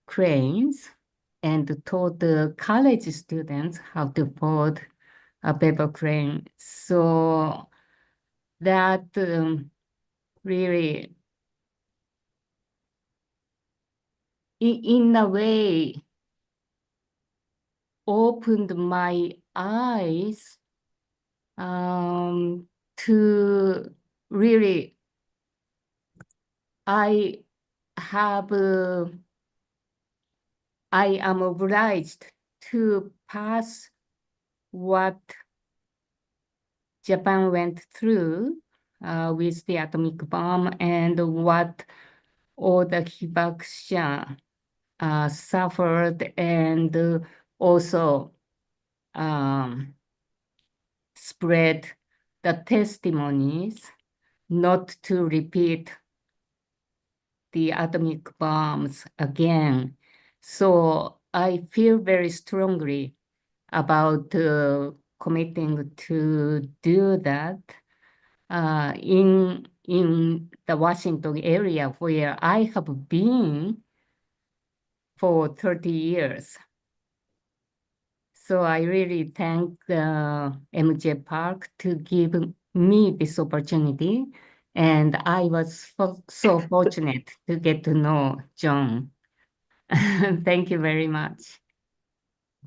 cranes and taught the college students how to fold a paper crane. So that really, in a way, opened my eyes to really, I am obliged to pass what Japan went through with the atomic bomb and what all the Hibakusha suffered, and also spread the testimonies not to repeat the atomic bombs again. So I feel very strongly about committing to do that in the Washington area where I have been for 30 years. So I really thank MJ Park to give me this opportunity. And I was so fortunate to get to know John. Thank you very much.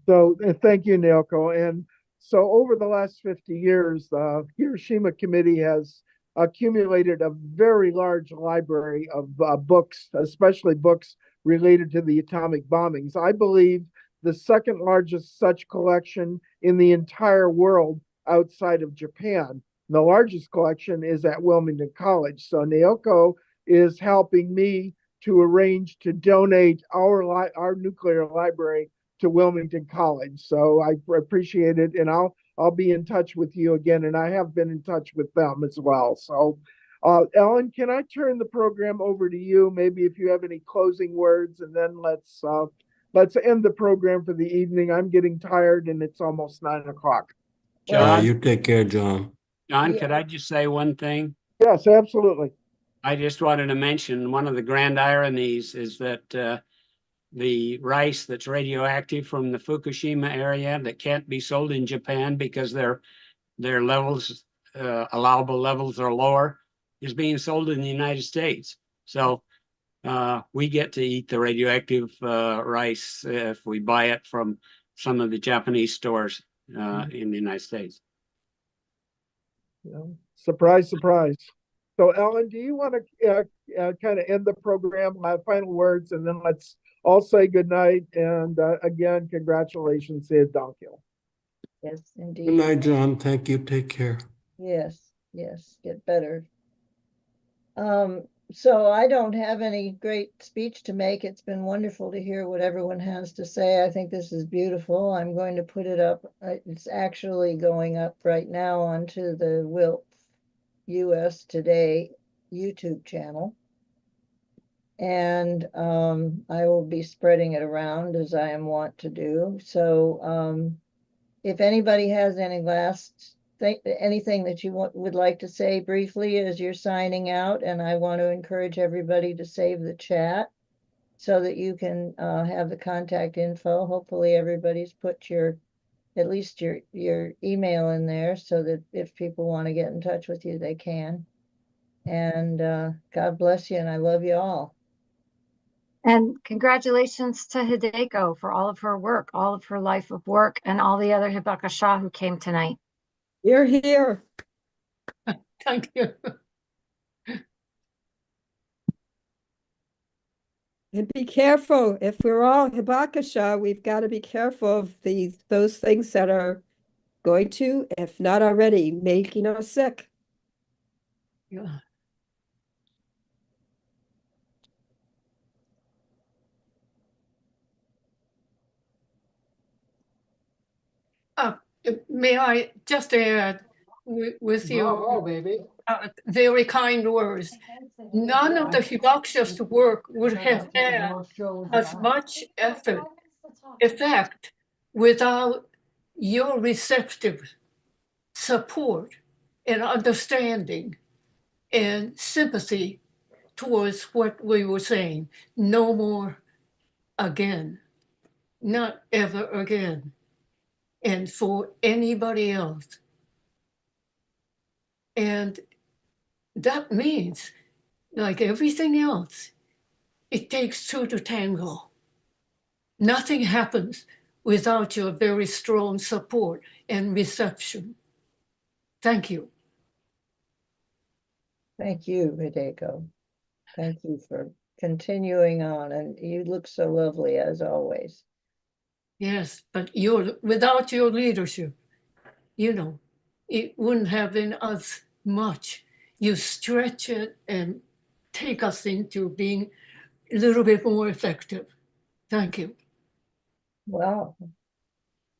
So thank you, Naoko. And so over the last 50 years, the Hiroshima Committee has accumulated a very large library of books, especially books related to the atomic bombings. I believe the second largest such collection in the entire world outside of Japan. The largest collection is at Wilmington College. So Naoko is helping me to arrange to donate our nuclear library to Wilmington College. So I appreciate it, and I'll be in touch with you again, and I have been in touch with them as well. So, Ellen, can I turn the program over to you? Maybe if you have any closing words, and then let's end the program for the evening. I'm getting tired, and it's almost 9 o'clock.
Yeah,
John,
you take care, John.
John,
Yeah.
could I just say one thing?
Yes, absolutely.
I just wanted to mention one of the grand ironies is that the rice that's radioactive from the Fukushima area that can't be sold in Japan because their levels, allowable levels are lower, is being sold in the United States. So we get to eat the radioactive rice if we buy it from some of the Japanese stores in the United States.
Surprise, surprise. So, Ellen, do you want to kind of end the program, final words, and then let's all say goodnight. And again, congratulations, Hidankyo.
Yes, indeed.
Good night, John. Thank you. Take care.
Yes, yes, get better. So I don't have any great speech to make. It's been wonderful to hear what everyone has to say. I think this is beautiful. I'm going to put it up. It's actually going up right now onto the WILP US Today YouTube channel. And I will be spreading it around as I am wont to do. So if anybody has any anything that you would like to say briefly as you're signing out, and I want to encourage everybody to save the chat so that you can have the contact info. Hopefully everybody's put at least your email in there so that if people want to get in touch with you, they can. And God bless you, and I love you all.
And congratulations to Hideko for all of her work, all of her life of work, and all the other Hibakusha who came tonight.
You're here.
Thank you.
And be careful. If we're all hibakusha, we've got to be careful of those things that are going to, if not already, making us sick.
Yeah. Uh, may I just add with your very kind words, none of the Hibakusha's work would have had as much effect without your receptive support and understanding and sympathy towards what we were saying. No more again, not ever again. And for anybody else. And that means, like everything else, it takes two to tango. Nothing happens without your very strong support and reception. Thank you.
Thank you, Hideko. Thank you for continuing on, and you look so lovely as always.
Yes, but without your leadership, it wouldn't have been as much. You stretch it and take us into being a little bit more effective. Thank you.
Wow.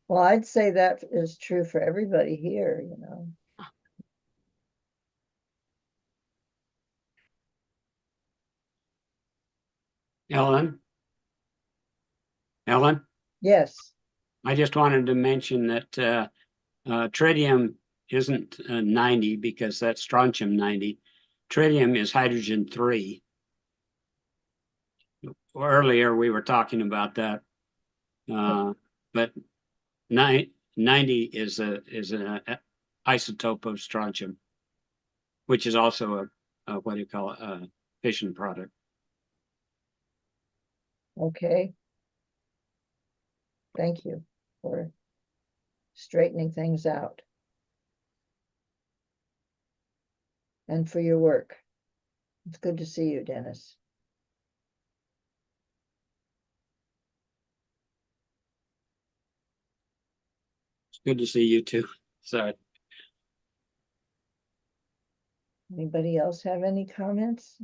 Well, I'd say that is true for everybody here,
Ellen? Ellen?
Yes.
I just wanted to mention that tritium isn't 90 because that's strontium 90. Tritium is hydrogen 3. Earlier we were talking about that, but 90 is an isotope of strontium, which is also a what do you call it, a fission product.
Okay. Thank you for straightening things out. And for your work. It's good to see you, Dennis.
It's good to see you too. So
Anybody else have any comments?